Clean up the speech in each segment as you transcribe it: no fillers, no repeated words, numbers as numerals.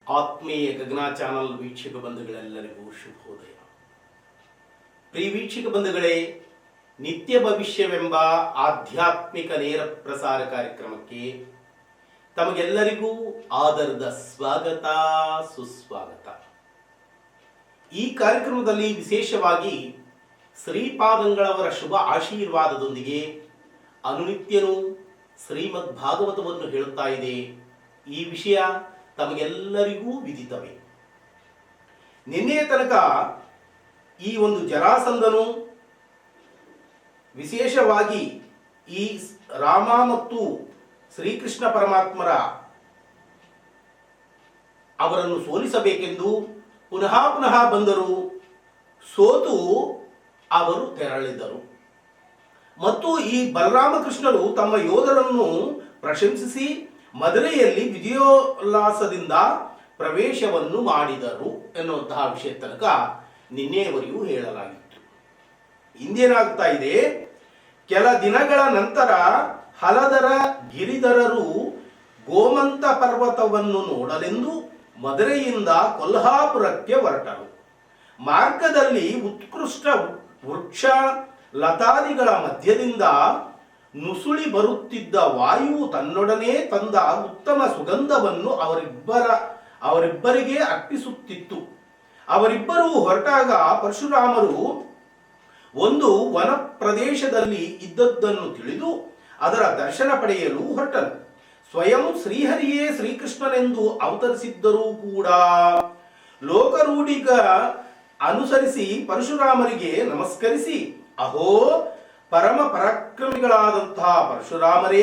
ಆತ್ಮೀಯ ಗಗನ ಚಾನಲ್ ವೀಕ್ಷಕ ಬಂಧುಗಳೆಲ್ಲರಿಗೂ ಶುಭೋದಯ. ಪ್ರಿಯ ವೀಕ್ಷಕ ಬಂಧುಗಳೇ, ನಿತ್ಯ ಭವಿಷ್ಯವೆಂಬ ಆಧ್ಯಾತ್ಮಿಕ ನೇರ ಪ್ರಸಾರ ಕಾರ್ಯಕ್ರಮಕ್ಕೆ ತಮಗೆಲ್ಲರಿಗೂ ಆದರದ ಸ್ವಾಗತ, ಸುಸ್ವಾಗತ. ಈ ಕಾರ್ಯಕ್ರಮದಲ್ಲಿ ವಿಶೇಷವಾಗಿ ಶ್ರೀಪಾದಂಗಳವರ ಶುಭ ಆಶೀರ್ವಾದದೊಂದಿಗೆ ಅನುನಿತ್ಯನೂ ಶ್ರೀಮದ್ ಭಾಗವತವನ್ನು ಹೇಳುತ್ತಾ ಇದೆ. ಈ ವಿಷಯ ತಮಗೆಲ್ಲರಿಗೂ ವಿದಿತವೇ. ನಿನ್ನೆಯ ತನಕ ಈ ಒಂದು ಜರಾಸಂಧನು ವಿಶೇಷವಾಗಿ ಈ ರಾಮ ಮತ್ತು ಶ್ರೀಕೃಷ್ಣ ಪರಮಾತ್ಮರ ಅವರನ್ನು ಸೋಲಿಸಬೇಕೆಂದು ಪುನಃ ಪುನಃ ಬಂದರು. ಸೋತು ಅವರು ತೆರಳಿದರು ಮತ್ತು ಈ ಬಲರಾಮಕೃಷ್ಣರು ತಮ್ಮ ಯೋಧರನ್ನು ಪ್ರಶಂಸಿಸಿ ಮದುರೆಯಲ್ಲಿ ವಿಜಯೋಲ್ಲಾಸದಿಂದ ಪ್ರವೇಶವನ್ನು ಮಾಡಿದರು ಎನ್ನುವಂತಹ ವಿಷಯ ತನಕ ನಿನ್ನೆಯವರೆಗೂ ಹೇಳಲಾಗಿತ್ತು. ಇಂದೇನಾಗ್ತಾ ಇದೆ, ಕೆಲ ದಿನಗಳ ನಂತರ ಹಲದರ ಗಿರಿಧರರು ಗೋಮಂತ ಪರ್ವತವನ್ನು ನೋಡಲೆಂದು ಮದುರೆಯಿಂದ ಕೊಲ್ಹಾಪುರಕ್ಕೆ ಹೊರಟರು. ಮಾರ್ಗದಲ್ಲಿ ಉತ್ಕೃಷ್ಟ ವೃಕ್ಷ ಲತಾದಿಗಳ ಮಧ್ಯದಿಂದ ನುಸುಳಿ ಬರುತ್ತಿದ್ದ ವಾಯುವು ತನ್ನೊಡನೆ ತಂದ ಉತ್ತಮ ಸುಗಂಧವನ್ನು ಅವರಿಬ್ಬರಿಗೆ ಅರ್ಪಿಸುತ್ತಿತ್ತು. ಅವರಿಬ್ಬರೂ ಹೊರಟಾಗ ಪರಶುರಾಮರು ಒಂದು ವನ ಪ್ರದೇಶದಲ್ಲಿ ಇದ್ದದ್ದನ್ನು ತಿಳಿದು ಅದರ ದರ್ಶನ ಪಡೆಯಲು ಹೊರಟನು. ಸ್ವಯಂ ಶ್ರೀಹರಿಯೇ ಶ್ರೀಕೃಷ್ಣನೆಂದು ಅವತರಿಸಿದ್ದರೂ ಕೂಡ ಲೋಕರೂಢಿಗ ಅನುಸರಿಸಿ ಪರಶುರಾಮರಿಗೆ ನಮಸ್ಕರಿಸಿ, ಅಹೋ ಪರಮ ಪರಾಕ್ರಮಿಗಳಾದಂತಹ ಪರಶುರಾಮರೇ,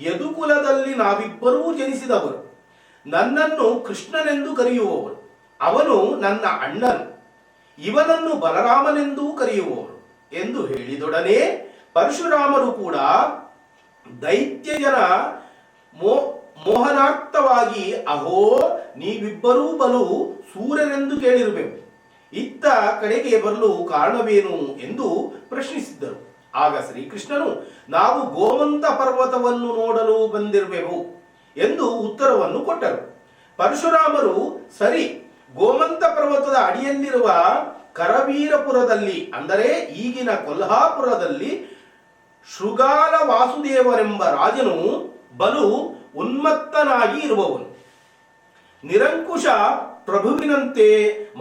ಯದುಕುಲದಲ್ಲಿ ನಾವಿಬ್ಬರೂ ಜನಿಸಿದವರು. ನನ್ನನ್ನು ಕೃಷ್ಣನೆಂದು ಕರೆಯುವವರು, ಅವನು ನನ್ನ ಅಣ್ಣನು. ಇವನನ್ನು ಬಲರಾಮನೆಂದೂ ಕರೆಯುವವರು ಎಂದು ಹೇಳಿದೊಡನೆ ಪರಶುರಾಮರು ಕೂಡ ದೈತ್ಯಜನ ಮೋಹನಾರ್ಥವಾಗಿ, ಅಹೋ ನೀವಿಬ್ಬರೂ ಬಲು ಸೂರ್ಯನೆಂದು ಕೇಳಿರಬೇಕು, ಇತ್ತ ಕಡೆಗೆ ಬರಲು ಕಾರಣವೇನು ಎಂದು ಪ್ರಶ್ನಿಸಿದ್ದರು. ಆಗ ಶ್ರೀಕೃಷ್ಣನು, ನಾವು ಗೋಮಂತ ಪರ್ವತವನ್ನು ನೋಡಲು ಬಂದಿರಬೇಕು ಎಂದು ಉತ್ತರವನ್ನು ಕೊಟ್ಟರು. ಪರಶುರಾಮರು, ಸರಿ, ಗೋಮಂತ ಪರ್ವತದ ಅಡಿಯಲ್ಲಿರುವ ಕರವೀರಪುರದಲ್ಲಿ, ಅಂದರೆ ಈಗಿನ ಕೊಲ್ಹಾಪುರದಲ್ಲಿ ಶೃಗಾಲ ವಾಸುದೇವರೆಂಬ ರಾಜನು ಬಲು ಉನ್ಮತ್ತನಾಗಿ ಇರುವವನು. ನಿರಂಕುಶ ಪ್ರಭುವಿನಂತೆ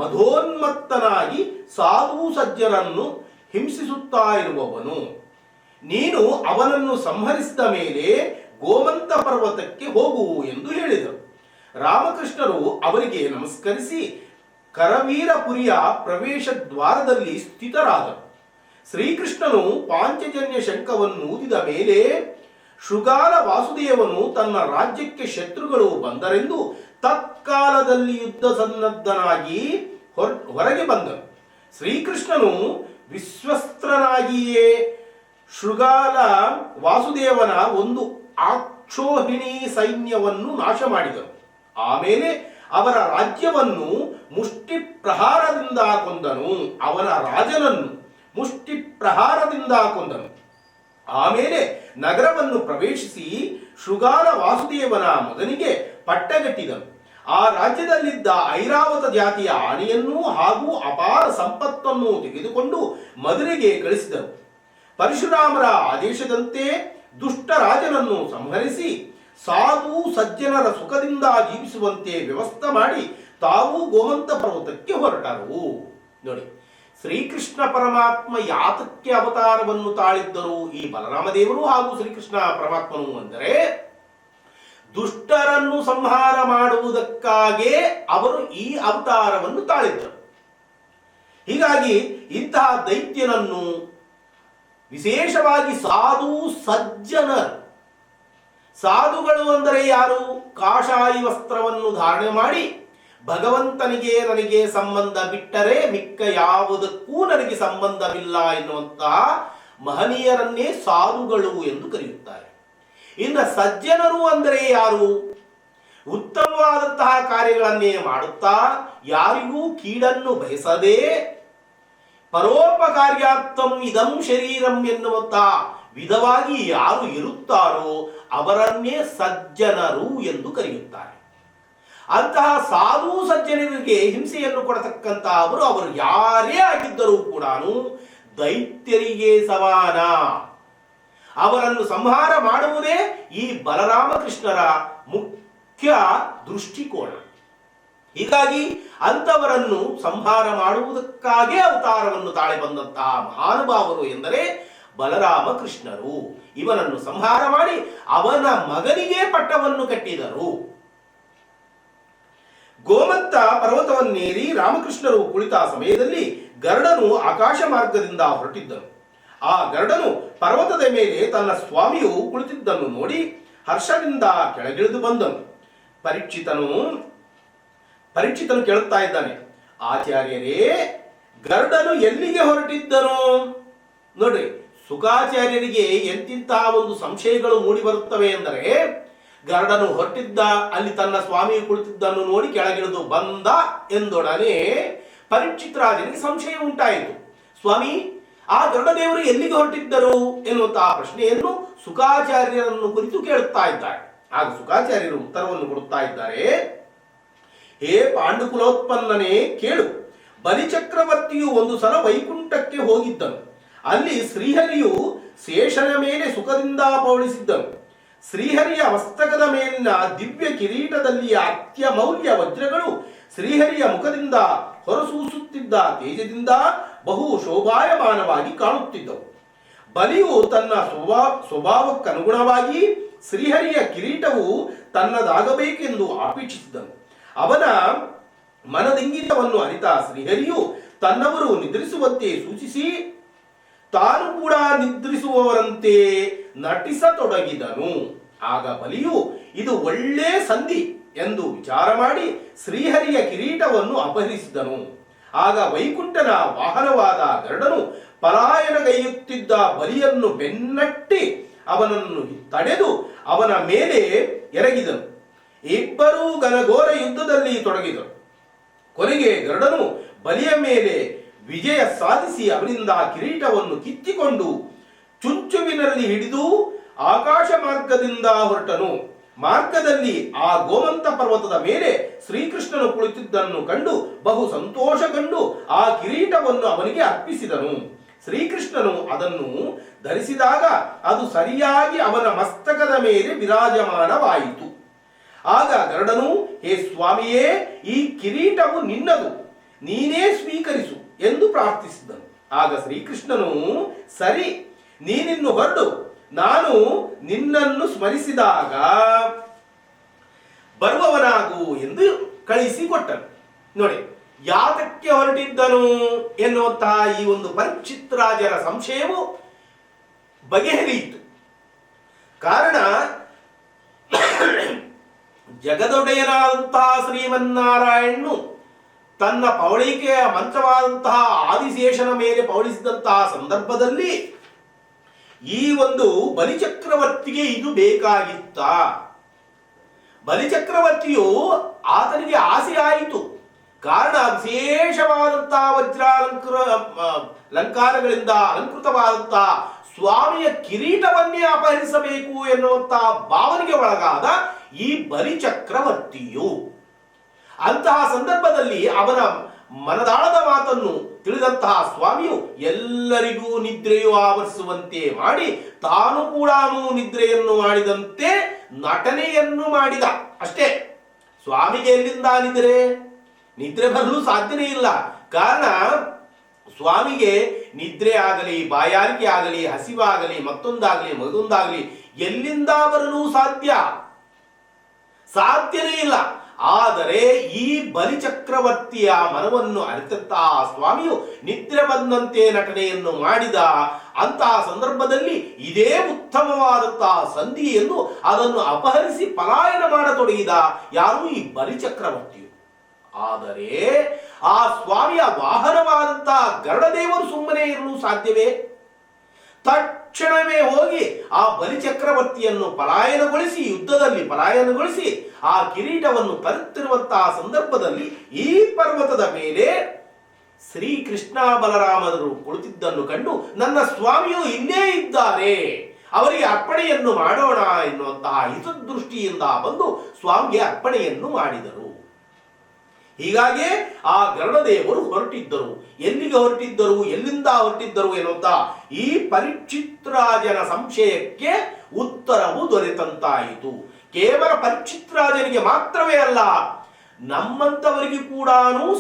ಮಧೋನ್ಮತ್ತನಾಗಿ ಸಾಧು ಸಜ್ಜನರನ್ನು ಹಿಂಸಿಸುತ್ತಾ ಇರುವವನು. ನೀನು ಅವನನ್ನು ಸಂಹರಿಸಿದ ಮೇಲೆ ಗೋಮಂತ ಪರ್ವತಕ್ಕೆ ಹೋಗು ಎಂದು ಹೇಳಿದರು. ರಾಮಕೃಷ್ಣರು ಅವರಿಗೆ ನಮಸ್ಕರಿಸಿ ಕರವೀರಪುರಿಯ ಪ್ರವೇಶ ದ್ವಾರದಲ್ಲಿ ಸ್ಥಿತರಾದರು. ಶ್ರೀಕೃಷ್ಣನು ಪಾಂಚಜನ್ಯ ಶಂಖವನ್ನು ಊದಿದ ಮೇಲೆ ಶೃಗಾಲ ವಾಸುದೇವನು ತನ್ನ ರಾಜ್ಯಕ್ಕೆ ಶತ್ರುಗಳು ಬಂದರೆಂದು ತತ್ಕಾಲದಲ್ಲಿ ಯುದ್ಧ ಸನ್ನದ್ಧನಾಗಿ ಹೊರಗೆ ಬಂದನು. ಶ್ರೀಕೃಷ್ಣನು ವಿಶ್ವಸ್ತ್ರನಾಗಿಯೇ ಶೃಗಾಲ ವಾಸುದೇವನ ಒಂದು ಆಕ್ಷೋಹಿಣಿ ಸೈನ್ಯವನ್ನು ನಾಶ ಮಾಡಿದನು. ಆಮೇಲೆ ಅವರ ರಾಜ್ಯವನ್ನು ಮುಷ್ಟಿ ಪ್ರಹಾರದಿಂದ ಕೊಂದನು. ಅವನ ರಾಜನನ್ನು ಮುಷ್ಟಿ ಪ್ರಹಾರದಿಂದ ಕೊಂದನು. ಆಮೇಲೆ ನಗರವನ್ನು ಪ್ರವೇಶಿಸಿ ಶೃಗಾಲ ವಾಸುದೇವನ ಮಗನಿಗೆ ಪಟ್ಟಗಟ್ಟಿದನು. ಆ ರಾಜ್ಯದಲ್ಲಿದ್ದ ಐರಾವತ ಜಾತಿಯ ಆನೆಯನ್ನು ಹಾಗೂ ಅಪಾರ ಸಂಪತ್ತನ್ನು ತೆಗೆದುಕೊಂಡು ಮದುರೆಗೆ ಕಳಿಸಿದನು. ಪರಶುರಾಮರ ಆದೇಶದಂತೆ ದುಷ್ಟ ರಾಜನನ್ನು ಸಂಹರಿಸಿ ಸಾಧು ಸಜ್ಜನರ ಸುಖದಿಂದ ಜೀವಿಸುವಂತೆ ವ್ಯವಸ್ಥೆ ಮಾಡಿ ತಾವು ಗೋಮಂತ ಪರ್ವತಕ್ಕೆ ಹೊರಟರು. ನೋಡಿ, ಶ್ರೀಕೃಷ್ಣ ಪರಮಾತ್ಮ ಯಾತಕ್ಕೆ ಅವತಾರವನ್ನು ತಾಳಿದ್ದರು ಈ ಬಲರಾಮದೇವರು ಹಾಗೂ ಶ್ರೀಕೃಷ್ಣ ಪರಮಾತ್ಮನು ಅಂದರೆ, ದುಷ್ಟರನ್ನು ಸಂಹಾರ ಮಾಡುವುದಕ್ಕಾಗೇ ಅವರು ಈ ಅವತಾರವನ್ನು ತಾಳಿದ್ದರು. ಹೀಗಾಗಿ ಇಂತಹ ದೈತ್ಯನನ್ನು ವಿಶೇಷವಾಗಿ ಸಾಧು ಸಜ್ಜನರು, ಸಾಧುಗಳು ಅಂದರೆ ಯಾರು? ಕಾಷಾಯಿ ವಸ್ತ್ರವನ್ನು ಧಾರಣೆ ಮಾಡಿ ಭಗವಂತನಿಗೆ ನನಗೆ ಸಂಬಂಧ ಬಿಟ್ಟರೆ ಮಿಕ್ಕ ಯಾವುದಕ್ಕೂ ನನಗೆ ಸಂಬಂಧವಿಲ್ಲ ಎನ್ನುವಂತಹ ಮಹನೀಯರನ್ನೇ ಸಾಧುಗಳು ಎಂದು ಕರೆಯುತ್ತಾರೆ. ಇನ್ನು ಸಜ್ಜನರು ಅಂದರೆ ಯಾರು? ಉತ್ತಮವಾದಂತಹ ಕಾರ್ಯಗಳನ್ನೇ ಮಾಡುತ್ತಾ ಯಾರಿಗೂ ಕೀಡನ್ನು ಬಯಸದೆ ಪರೋಪಕಾರ್ಯಾರ್ಥಂ ಇದಂ ಶರೀರಂ ಎನ್ನುವಂತಹ ವಿಧವಾಗಿ ಯಾರು ಇರುತ್ತಾರೋ ಅವರನ್ನೇ ಸಜ್ಜನರು ಎಂದು ಕರೆಯುತ್ತಾರೆ. ಅಂತಹ ಸಾಧು ಸಜ್ಜನರಿಗೆ ಹಿಂಸೆಯನ್ನು ಕೊಡತಕ್ಕಂತ ಅವರು ಯಾರೇ ಆಗಿದ್ದರೂ ಕೂಡ ದೈತ್ಯರಿಗೆ ಸಮಾನ. ಅವರನ್ನು ಸಂಹಾರ ಮಾಡುವುದೇ ಈ ಬಲರಾಮಕೃಷ್ಣರ ಮುಖ್ಯ ದೃಷ್ಟಿಕೋನ. ಹೀಗಾಗಿ ಅಂಥವರನ್ನು ಸಂಹಾರ ಮಾಡುವುದಕ್ಕಾಗೇ ಅವತಾರವನ್ನು ತಾಳೆ ಬಂದಂತಹ ಮಹಾನುಭಾವರು ಎಂದರೆ ಬಲರಾಮಕೃಷ್ಣರು. ಇವನನ್ನು ಸಂಹಾರ ಮಾಡಿ ಅವನ ಮಗನಿಗೆ ಪಟ್ಟವನ್ನು ಕಟ್ಟಿದರು. ಗೋಮಂತ ಪರ್ವತವನ್ನೇರಿ ರಾಮಕೃಷ್ಣರು ಕುಳಿತ ಸಮಯದಲ್ಲಿ ಗರುಡನು ಆಕಾಶ ಮಾರ್ಗದಿಂದ ಹೊರಟಿದ್ದನು. ಆ ಗರುಡನು ಪರ್ವತದ ಮೇಲೆ ತನ್ನ ಸ್ವಾಮಿಯು ಕುಳಿತಿದ್ದನ್ನು ನೋಡಿ ಹರ್ಷದಿಂದ ಕೆಳಗಿಳಿದು ಬಂದನು. ಪರೀಕ್ಷಿತನು ಕೇಳುತ್ತಾ ಇದ್ದಾನೆ, ಆಚಾರ್ಯರೇ, ಗರುಡನು ಎಲ್ಲಿಗೆ ಹೊರಟಿದ್ದನು? ನೋಡ್ರಿ, ಸುಖಾಚಾರ್ಯರಿಗೆ ಎಂತಿಂತಹ ಒಂದು ಸಂಶಯಗಳು ಮೂಡಿ ಬರುತ್ತವೆ ಎಂದರೆ, ಗರುಡನು ಹೊರಟಿದ್ದ, ಅಲ್ಲಿ ತನ್ನ ಸ್ವಾಮಿಯು ಕುಳಿತಿದ್ದನ್ನು ನೋಡಿ ಕೆಳಗಿಳಿದು ಬಂದ ಎಂದೊಡನೆ ಪರೀಕ್ಷಿತರಾಜನಿಗೆ ಸಂಶಯ ಉಂಟಾಯಿತು. ಸ್ವಾಮಿ, ಆ ಗರುಡದೇವರು ಎಲ್ಲಿಗೆ ಹೊರಟಿದ್ದರು ಎನ್ನುವಂತಹ ಪ್ರಶ್ನೆಯನ್ನು ಸುಖಾಚಾರ್ಯರನ್ನು ಕುರಿತು ಕೇಳುತ್ತಾ ಇದ್ದಾರೆ. ಆಗ ಸುಖಾಚಾರ್ಯರು ಉತ್ತರವನ್ನು ಕೊಡುತ್ತಾ ಇದ್ದಾರೆ, ಹೇ ಪಾಂಡುಕುಲೋತ್ಪನ್ನನೇ, ಕೇಳು. ಬಲಿಚಕ್ರವರ್ತಿಯು ಒಂದು ಸಲ ವೈಕುಂಠಕ್ಕೆ ಹೋಗಿದ್ದನು. ಅಲ್ಲಿ ಶ್ರೀಹರಿಯು ಶೇಷನ ಮೇಲೆ ಸುಖದಿಂದ ಪೌಳಿಸಿದ್ದನು. ಶ್ರೀಹರಿಯ ಮಸ್ತಕದ ಮೇಲಿನ ದಿವ್ಯ ಕಿರೀಟದಲ್ಲಿ ಅತ್ಯಮೌಲ್ಯ ವಜ್ರಗಳು ಶ್ರೀಹರಿಯ ಮುಖದಿಂದ ಹೊರಸೂಸುತ್ತಿದ್ದ ತೇಜದಿಂದ ಬಹು ಶೋಭಾಯಮಾನವಾಗಿ ಕಾಣುತ್ತಿದ್ದವು. ಬಲಿಯು ತನ್ನ ಸ್ವಭಾವಕ್ಕನುಗುಣವಾಗಿ ಶ್ರೀಹರಿಯ ಕಿರೀಟವು ತನ್ನದಾಗಬೇಕೆಂದು ಅಪೇಕ್ಷಿಸಿದನು. ಅವನ ಮನದಿಂಗಿತವನ್ನು ಅರಿತ ಶ್ರೀಹರಿಯು ತನ್ನವರು ನಿದ್ರಿಸುವಂತೆ ಸೂಚಿಸಿ ತಾನು ಕೂಡ ನಿದ್ರಿಸುವವರಂತೆ ನಟಿಸತೊಡಗಿದನು. ಆಗ ಬಲಿಯು ಇದು ಒಳ್ಳೆ ಸಂಧಿ ಎಂದು ವಿಚಾರ ಮಾಡಿ ಶ್ರೀಹರಿಯ ಕಿರೀಟವನ್ನು ಅಪಹರಿಸಿದನು. ಆಗ ವೈಕುಂಠನ ವಾಹನವಾದ ಗರುಡನು ಪಲಾಯನಗೈಯುತ್ತಿದ್ದ ಬಲಿಯನ್ನು ಬೆನ್ನಟ್ಟಿ ಅವನನ್ನು ತಡೆದು ಅವನ ಮೇಲೆ ಎರಗಿದನು. ಇಬ್ಬರೂ ಘನಘೋರ ಯುದ್ಧದಲ್ಲಿ ತೊಡಗಿದರು. ಕೊನೆಗೆ ಗರುಡನು ಬಲಿಯ ಮೇಲೆ ವಿಜಯ ಸಾಧಿಸಿ ಅವನಿಂದ ಕಿರೀಟವನ್ನು ಕಿತ್ತಿಕೊಂಡು ಚುಂಚುವಿನಲ್ಲಿ ಹಿಡಿದು ಆಕಾಶ ಮಾರ್ಗದಿಂದ ಹೊರಟನು. ಮಾರ್ಗದಲ್ಲಿ ಆ ಗೋಮಂತ ಪರ್ವತದ ಮೇಲೆ ಶ್ರೀಕೃಷ್ಣನು ಕುಳಿತಿದ್ದನ್ನು ಕಂಡು ಬಹು ಸಂತೋಷಗೊಂಡು ಆ ಕಿರೀಟವನ್ನು ಅವನಿಗೆ ಅರ್ಪಿಸಿದನು. ಶ್ರೀಕೃಷ್ಣನು ಅದನ್ನು ಧರಿಸಿದಾಗ ಅದು ಸರಿಯಾಗಿ ಅವನ ಮಸ್ತಕದ ಮೇಲೆ ವಿರಾಜಮಾನವಾಯಿತು. ಆಗ ಗರುಡನು, ಹೇ ಸ್ವಾಮಿಯೇ, ಈ ಕಿರೀಟವು ನಿನ್ನದು, ನೀನೇ ಸ್ವೀಕರಿಸು ಎಂದು ಪ್ರಾರ್ಥಿಸಿದನು. ಆಗ ಶ್ರೀಕೃಷ್ಣನು, ಸರಿ, ನೀನಿನ್ನು ಹೊರಡು, ನಾನು ನಿನ್ನನ್ನು ಸ್ಮರಿಸಿದಾಗ ಬರುವವನಾಗು ಎಂದು ಕಳಿಸಿಕೊಟ್ಟನು. ನೋಡಿ, ಯಾತಕ್ಕೆ ಹೊರಟಿದ್ದನು ಎನ್ನುವಂತಹ ಈ ಒಂದು ಪರೀಕ್ಷಿತರಾಜರ ಸಂಶಯವು ಬಗೆಹರಿಯಿತು. ಕಾರಣ, ಜಗದೊಡೆಯನಾದಂತಹ ಶ್ರೀಮನ್ನಾರಾಯಣನು ತನ್ನ ಪವಳಿಕೆಯ ಮಂತ್ರವಾದಂತಹ ಆದಿಶೇಷನ ಮೇಲೆ ಪವಳಿಸಿದಂತಹ ಸಂದರ್ಭದಲ್ಲಿ ಈ ಒಂದು ಬಲಿಚಕ್ರವರ್ತಿಗೆ ಇದು ಬೇಕಾಗಿತ್ತ. ಬಲಿಚಕ್ರವರ್ತಿಯು ಆತನಿಗೆ ಆಸೆ ಆಯಿತು. ಕಾರಣ, ವಿಶೇಷವಾದಂತಹ ಅಲಂಕಾರಗಳಿಂದ ಅಲಂಕೃತವಾದಂತಹ ಸ್ವಾಮಿಯ ಕಿರೀಟವನ್ನೇ ಅಪಹರಿಸಬೇಕು ಎನ್ನುವಂತಹ ಭಾವನೆಗೆ ಒಳಗಾದ ಈ ಬಲಿಚಕ್ರವರ್ತಿಯು ಅಂತಹ ಸಂದರ್ಭದಲ್ಲಿ ಅವನ ಮನದಾಳದ ಮಾತನ್ನು ತಿಳಿದಂತಹ ಸ್ವಾಮಿಯು ಎಲ್ಲರಿಗೂ ನಿದ್ರೆಯು ಆವರಿಸುವಂತೆ ಮಾಡಿ ತಾನು ಕೂಡ ನಿದ್ರೆಯನ್ನು ಮಾಡಿದಂತೆ ನಟನೆಯನ್ನು ಮಾಡಿದ. ಅಷ್ಟೇ. ಸ್ವಾಮಿಗೆ ಎಲ್ಲಿಂದ ನಿದ್ರೆ ಬರಲು ಸಾಧ್ಯನೇ ಇಲ್ಲ. ಕಾರಣ, ಸ್ವಾಮಿಗೆ ನಿದ್ರೆ ಆಗಲಿ, ಬಾಯಾರಿಕೆ ಆಗಲಿ, ಹಸಿವಾಗಲಿ, ಮತ್ತೊಂದಾಗಲಿ, ಮಗದೊಂದಾಗಲಿ ಎಲ್ಲಿಂದ ಬರಲು ಸಾಧ್ಯನೇ ಇಲ್ಲ. ಆದರೆ ಈ ಬಲಿಚಕ್ರವರ್ತಿಯ ಮನವನ್ನು ಅರಿತಂತಹ ಸ್ವಾಮಿಯು ನಿದ್ರೆ ಬಂದಂತೆ ನಟನೆಯನ್ನು ಮಾಡಿದ. ಅಂತಹ ಸಂದರ್ಭದಲ್ಲಿ ಇದೇ ಉತ್ತಮವಾದಂತಹ ಸಂಧಿ ಎಂದು ಅದನ್ನು ಅಪಹರಿಸಿ ಪಲಾಯನ ಮಾಡತೊಡಗಿದ. ಯಾರು? ಈ ಬಲಿಚಕ್ರವರ್ತಿಯು. ಆದರೆ ಆ ಸ್ವಾಮಿಯ ವಾಹನವಾದಂತಹ ಗರುಡದೇವರು ಸುಮ್ಮನೆ ಇರಲು ಸಾಧ್ಯವೇ? ತಕ್ಷಣವೇ ಹೋಗಿ ಆ ಬಲಿಚಕ್ರವರ್ತಿಯನ್ನು ಪಲಾಯನಗೊಳಿಸಿ, ಯುದ್ಧದಲ್ಲಿ ಪಲಾಯನಗೊಳಿಸಿ ಆ ಕಿರೀಟವನ್ನು ತರುತ್ತಿರುವಂತಹ ಸಂದರ್ಭದಲ್ಲಿ ಈ ಪರ್ವತದ ಮೇಲೆ ಶ್ರೀಕೃಷ್ಣ ಬಲರಾಮರು ಕುಳಿತಿದ್ದನ್ನು ಕಂಡು ನನ್ನ ಸ್ವಾಮಿಯು ಇಲ್ಲೇ ಇದ್ದಾರೆ, ಅವರಿಗೆ ಅರ್ಪಣೆಯನ್ನು ಮಾಡೋಣ ಎನ್ನುವಂತಹ ಹಿತದೃಷ್ಟಿಯಿಂದ ಬಂದು ಸ್ವಾಮಿಗೆ ಅರ್ಪಣೆಯನ್ನು ಮಾಡಿದರು. ಹೀಗಾಗಿ ಆ ಗರುಡದೇವರು ಹೊರಟಿದ್ದರು. ಎಲ್ಲಿಗೆ ಹೊರಟಿದ್ದರು, ಎಲ್ಲಿಂದ ಹೊರಟಿದ್ದರು ಎನ್ನುತ್ತಾ ಈ ಪರೀಕ್ಷಿತ್ ರಾಜನ ಸಂಶಯಕ್ಕೆ ಉತ್ತರವು ದೊರೆತಂತಾಯಿತು. ಕೇವಲ ಪರೀಕ್ಷಿತ್ ರಾಜನಿಗೆ ಮಾತ್ರವೇ ಅಲ್ಲ, ನಮ್ಮಂತವರಿಗೆ ಕೂಡ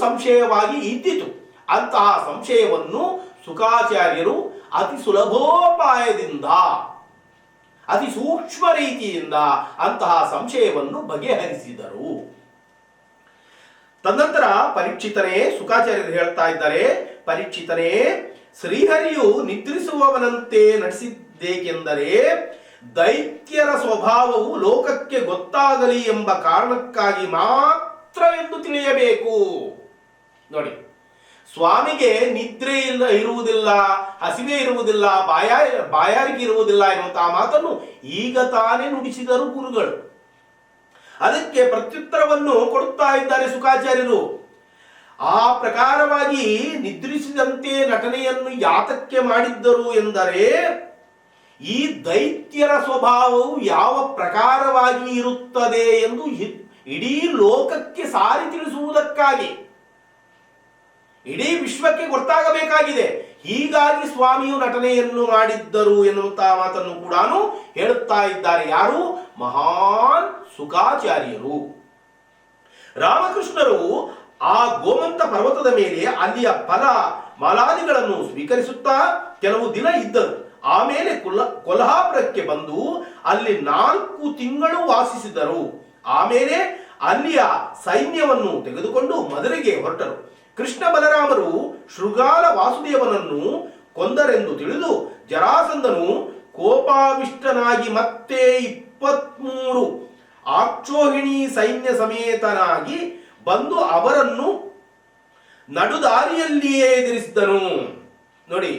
ಸಂಶಯವಾಗಿ ಇದ್ದಿತು. ಅಂತಹ ಸಂಶಯವನ್ನು ಶುಕಾಚಾರ್ಯರು ಅತಿ ಸುಲಭೋಪಾಯದಿಂದ, ಅತಿ ಸೂಕ್ಷ್ಮ ರೀತಿಯಿಂದ ಅಂತಹ ಸಂಶಯವನ್ನು ಬಗೆಹರಿಸಿದರು. ತದನಂತರ ಪರೀಕ್ಷಿತನೇ, ಶುಕಾಚಾರ್ಯರು ಹೇಳ್ತಾ ಇದ್ದಾರೆ, ಪರೀಕ್ಷಿತನೇ, ಶ್ರೀಹರಿಯು ನಿದ್ರಿಸುವವನಂತೆ ನಡೆಸಿದ್ದೇಕೆಂದರೆ ದೈತ್ಯರ ಸ್ವಭಾವವು ಲೋಕಕ್ಕೆ ಗೊತ್ತಾಗಲಿ ಎಂಬ ಕಾರಣಕ್ಕಾಗಿ ಮಾತ್ರ ಎಂದು ತಿಳಿಯಬೇಕು. ನೋಡಿ, ಸ್ವಾಮಿಗೆ ನಿದ್ರೆ ಇರುವುದಿಲ್ಲ, ಹಸಿವೆ ಇರುವುದಿಲ್ಲ, ಬಾಯಾರಿಕೆ ಇರುವುದಿಲ್ಲ ಎನ್ನುವಂತಹ ಮಾತನ್ನು ಈಗ ತಾನೇ ನುಡಿಸಿದರು ಗುರುಗಳು. ಅದಕ್ಕೆ ಪ್ರತ್ಯುತ್ತರವನ್ನು ಕೊಡುತ್ತಾ ಇದ್ದಾರೆ ಶುಕಾಚಾರ್ಯರು. ಆ ಪ್ರಕಾರವಾಗಿ ನಿದ್ರಿಸಿದಂತೆ ನಟನೆಯನ್ನು ಯಾತಕ್ಕೆ ಮಾಡಿದ್ದರು ಎಂದರೆ ಈ ದೈತ್ಯರ ಸ್ವಭಾವವು ಯಾವ ಪ್ರಕಾರವಾಗಿ ಇರುತ್ತದೆ ಎಂದು ಇಡೀ ಲೋಕಕ್ಕೆ ಸಾರಿ ತಿಳಿಸುವುದಕ್ಕಾಗಿ, ಇಡೀ ವಿಶ್ವಕ್ಕೆ ಗೊತ್ತಾಗಬೇಕಾಗಿದೆ. ಹೀಗಾಗಿ ಸ್ವಾಮಿಯು ನಟನೆಯನ್ನು ಮಾಡಿದ್ದರು ಎನ್ನುವಂತಹ ಮಾತನ್ನು ಕೂಡ ಹೇಳುತ್ತಾ ಇದ್ದಾರೆ. ಯಾರು? ಮಹಾನ್ ಶುಕಾಚಾರ್ಯರು. ರಾಮಕೃಷ್ಣರು ಆ ಗೋಮಂತ ಪರ್ವತದ ಮೇಲೆ ಅಲ್ಲಿಯ ಫಲ ಮಾಲಾದಿಗಳನ್ನು ಸ್ವೀಕರಿಸುತ್ತಾ ಕೆಲವು ದಿನ ಇದ್ದರು. ಆಮೇಲೆ ಕೊಲ್ಹಾಪುರಕ್ಕೆ ಬಂದು ಅಲ್ಲಿ 4 ತಿಂಗಳು ವಾಸಿಸಿದರು. ಆಮೇಲೆ ಅಲ್ಲಿಯ ಸೈನ್ಯವನ್ನು ತೆಗೆದುಕೊಂಡು ಮದುವೆಗೆ ಹೊರಟರು. ಕೃಷ್ಣ ಬಲರಾಮರು ಶೃಗಾಲ ವಾಸುದೇವನನ್ನು ಕೊಂದರೆಂದು ತಿಳಿದು ಜರಾಸಂಧನು ಕೋಪಾವಿಷ್ಟನಾಗಿ ಮತ್ತೆ 23 ಆಕ್ಷೋಹಿಣಿ ಸೈನ್ಯ ಸಮೇತನಾಗಿ ಬಂದು ಅವರನ್ನು ನಡುದಾರಿಯಲ್ಲಿಯೇ ಎದುರಿಸಿದನು. ನೋಡಿ,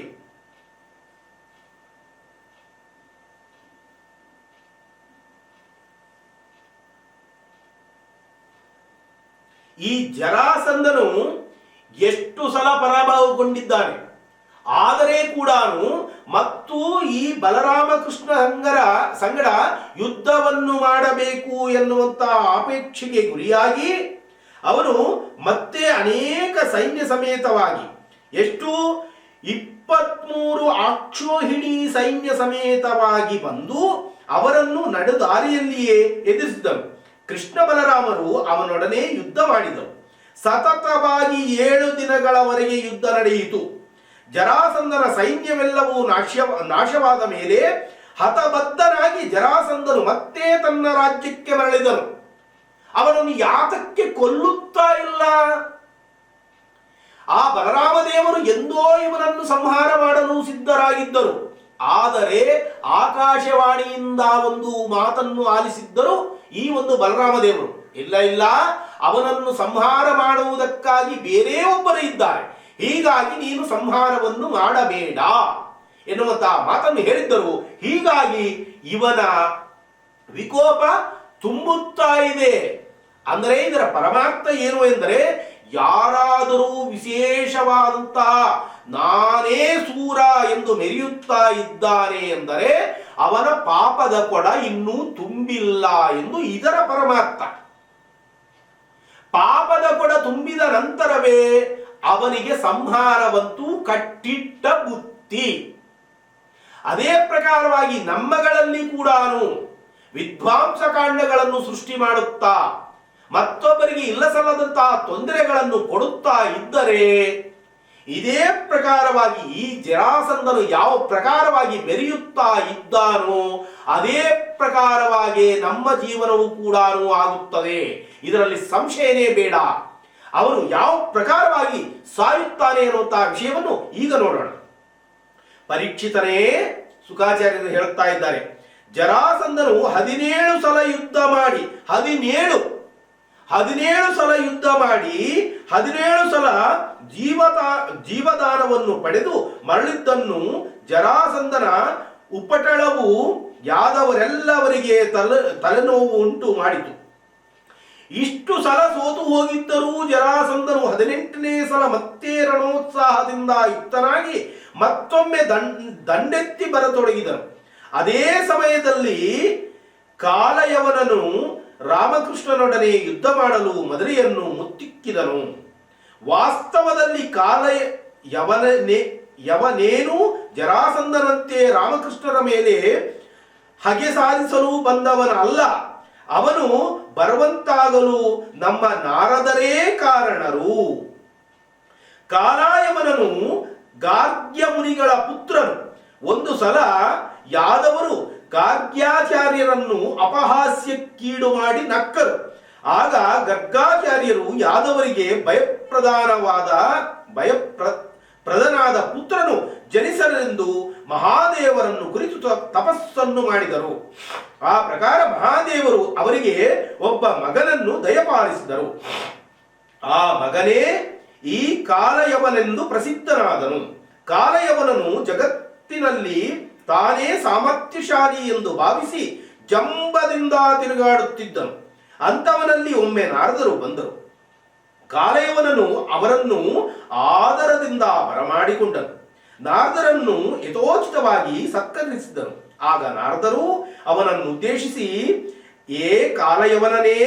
ಈ ಜರಾಸಂಧನು ಎಷ್ಟು ಸಲ ಪರಾಭವಗೊಂಡಿದ್ದಾನೆ. ಆದರೆ ಕೂಡ ಮತ್ತು ಈ ಬಲರಾಮಕೃಷ್ಣ ಸಂಗಡ ಯುದ್ಧವನ್ನು ಮಾಡಬೇಕು ಎನ್ನುವಂತ ಅಪೇಕ್ಷೆಗೆ ಗುರಿಯಾಗಿ ಅವನು ಮತ್ತೆ ಅನೇಕ ಸೈನ್ಯ ಸಮೇತವಾಗಿ, ಎಷ್ಟು 23 ಆಕ್ಷೋಹಿಣಿ ಸೈನ್ಯ ಸಮೇತವಾಗಿ ಬಂದು ಅವರನ್ನು ನಡುದಾರಿಯಲ್ಲಿಯೇ ಎದುರಿಸಿದನು. ಕೃಷ್ಣ ಬಲರಾಮರು ಅವನೊಡನೆ ಯುದ್ಧ ಮಾಡಿದರು. ಸತತವಾಗಿ 7 ದಿನಗಳವರೆಗೆ ಯುದ್ಧ ನಡೆಯಿತು. ಜರಾಸಂಧನ ಸೈನ್ಯವೆಲ್ಲವೂ ನಾಶವಾದ ಮೇಲೆ ಹತಬದ್ಧನಾಗಿ ಜರಾಸಂಧನು ಮತ್ತೆ ತನ್ನ ರಾಜ್ಯಕ್ಕೆ ಮರಳಿದನು. ಅವನನ್ನು ಯಾತಕ್ಕೆ ಕೊಲ್ಲುತ್ತಾ ಇಲ್ಲ? ಆ ಬಲರಾಮದೇವರು ಎಂದೋ ಇವನನ್ನು ಸಂಹಾರ ಮಾಡಲು ಸಿದ್ಧರಾಗಿದ್ದರು. ಆದರೆ ಆಕಾಶವಾಣಿಯಿಂದ ಒಂದು ಮಾತನ್ನು ಆಲಿಸಿದ್ದರು ಈ ಒಂದು ಬಲರಾಮದೇವರು. ಇಲ್ಲ, ಅವನನ್ನು ಸಂಹಾರ ಮಾಡುವುದಕ್ಕಾಗಿ ಬೇರೆ ಒಬ್ಬರು ಇದ್ದಾರೆ, ಹೀಗಾಗಿ ನೀನು ಸಂಹಾರವನ್ನು ಮಾಡಬೇಡ ಎನ್ನುವಂತಹ ಮಾತನ್ನು ಹೇಳಿದ್ದರು. ಹೀಗಾಗಿ ಇವನ ವಿಕೋಪ ತುಂಬುತ್ತಾ ಇದೆ. ಅಂದರೆ ಇದರ ಪರಮಾರ್ಥ ಏನು ಎಂದರೆ, ಯಾರಾದರೂ ವಿಶೇಷವಾದಂತಹ ನಾನೇ ಸೂರ ಎಂದು ಮೆರೆಯುತ್ತಾ ಇದ್ದಾನೆ ಎಂದರೆ ಅವನ ಪಾಪದ ಕೊಡ ಇನ್ನೂ ತುಂಬಿಲ್ಲ ಎಂದು ಇದರ ಪರಮಾರ್ಥ. ಪಾಪದ ಕೊಡ ತುಂಬಿದ ನಂತರವೇ ಅವನಿಗೆ ಸಂಹಾರವಂತೂ ಕಟ್ಟಿಟ್ಟ ಬುತ್ತಿ. ಅದೇ ಪ್ರಕಾರವಾಗಿ ನಮ್ಮಗಳಲ್ಲಿ ಕೂಡ ವಿಧ್ವಂಸ ಕಾಂಡಗಳನ್ನು ಸೃಷ್ಟಿ ಮಾಡುತ್ತಾ ಮತ್ತೊಬ್ಬರಿಗೆ ಇಲ್ಲಸಲ್ಲದಂತಹ ತೊಂದರೆಗಳನ್ನು ಕೊಡುತ್ತಾ ಇದ್ದರೆ, ಇದೇ ಪ್ರಕಾರವಾಗಿ ಈ ಜರಾಸಂಧನು ಯಾವ ಪ್ರಕಾರವಾಗಿ ಮೆರೆಯುತ್ತಾ ಇದ್ದಾನೋ ಅದೇ ಪ್ರಕಾರವಾಗಿ ನಮ್ಮ ಜೀವನವೂ ಕೂಡ ಆಗುತ್ತದೆ. ಇದರಲ್ಲಿ ಸಂಶಯನೇ ಬೇಡ. ಅವನು ಯಾವ ಪ್ರಕಾರವಾಗಿ ಸಾಯುತ್ತಾನೆ ಅನ್ನುವಂತಹ ವಿಷಯವನ್ನು ಈಗ ನೋಡೋಣ. ಪರೀಕ್ಷಿತನೇ, ಶುಕಾಚಾರ್ಯರು ಹೇಳುತ್ತಾ ಇದ್ದಾರೆ, ಜರಾಸಂಧನು 17 ಸಲ ಯುದ್ಧ ಮಾಡಿ 17 ಸಲ ಯುದ್ಧ ಮಾಡಿ 17 ಸಲ ಜೀವದಾನವನ್ನು ಪಡೆದು ಮರಳಿದ್ದನ್ನು ಜರಾಸಂಧನ ಉಪಟಳವು ಯಾದವರೆಲ್ಲವರಿಗೆ ತಲೆನೋವು ಉಂಟು ಮಾಡಿತು. ಇಷ್ಟು ಸಲ ಸೋತು ಹೋಗಿದ್ದರೂ ಜರಾಸಂಧನು 18ನೇ ಸಲ ಮತ್ತೆ ರಣೋತ್ಸಾಹದಿಂದ ಯುಕ್ತನಾಗಿ ಮತ್ತೊಮ್ಮೆ ದಂಡೆತ್ತಿ ಬರತೊಡಗಿದನು. ಅದೇ ಸಮಯದಲ್ಲಿ ಕಾಲಯವನನು ರಾಮಕೃಷ್ಣನೊಡನೆ ಯುದ್ಧ ಮಾಡಲು ಮದುರೆಯನ್ನು ಮುತ್ತಿಕ್ಕಿದನು. ವಾಸ್ತವದಲ್ಲಿ ಯವನೇನು ಜರಾಸಂಧನಂತೆ ರಾಮಕೃಷ್ಣರ ಮೇಲೆ ಹಗೆ ಸಾಧಿಸಲು ಬಂದವನ ಅಲ್ಲ. ಅವನು ಬರುವಂತಾಗಲು ನಮ್ಮ ನಾರದರೇ ಕಾರಣರು. ಕಾಲಾಯವನನು ಗಾರ್ಗ್ಯ ಮುನಿಗಳ ಪುತ್ರನು. ಒಂದು ಸಲ ಯಾದವರು ಗಾರ್ಗ್ಯಾಚಾರ್ಯರನ್ನು ಅಪಹಾಸ್ಯಕ್ಕೀಡು ಮಾಡಿ ನಕ್ಕರು. ಆಗ ಗರ್ಗಾಚಾರ್ಯರು ಯಾದವರಿಗೆ ಭಯಪ್ರದನಾದ ಪುತ್ರನು ಜನಿಸಲೆಂದು ಮಹಾದೇವರನ್ನು ಕುರಿತು ತಪಸ್ಸನ್ನು ಮಾಡಿದರು. ಆ ಪ್ರಕಾರ ಮಹಾದೇವರು ಅವರಿಗೆ ಒಬ್ಬ ಮಗನನ್ನು ದಯಪಾಲಿಸಿದರು. ಆ ಮಗನೇ ಈ ಕಾಲಯವನೆಂದು ಪ್ರಸಿದ್ಧನಾದನು. ಕಾಲಯವನನು ಜಗತ್ತಿನಲ್ಲಿ ತಾನೇ ಸಾಮರ್ಥ್ಯಶಾಲಿ ಎಂದು ಭಾವಿಸಿ ಜಂಬದಿಂದ ತಿರುಗಾಡುತ್ತಿದ್ದನು. ಅಂಥವನಲ್ಲಿ ಒಮ್ಮೆ ನಾರದರು ಬಂದರು. ಕಾಲಯವನನು ಅವರನ್ನು ಆದರದಿಂದ ಬರಮಾಡಿಕೊಂಡನು. ನಾರದರನ್ನು ಯಥೋಚಿತವಾಗಿ ಸತ್ಕರಿಸಿದನು. ಆಗ ನಾರದರು ಅವನನ್ನು ಉದ್ದೇಶಿಸಿ, ಏ ಕಾಲಯವನನೇ,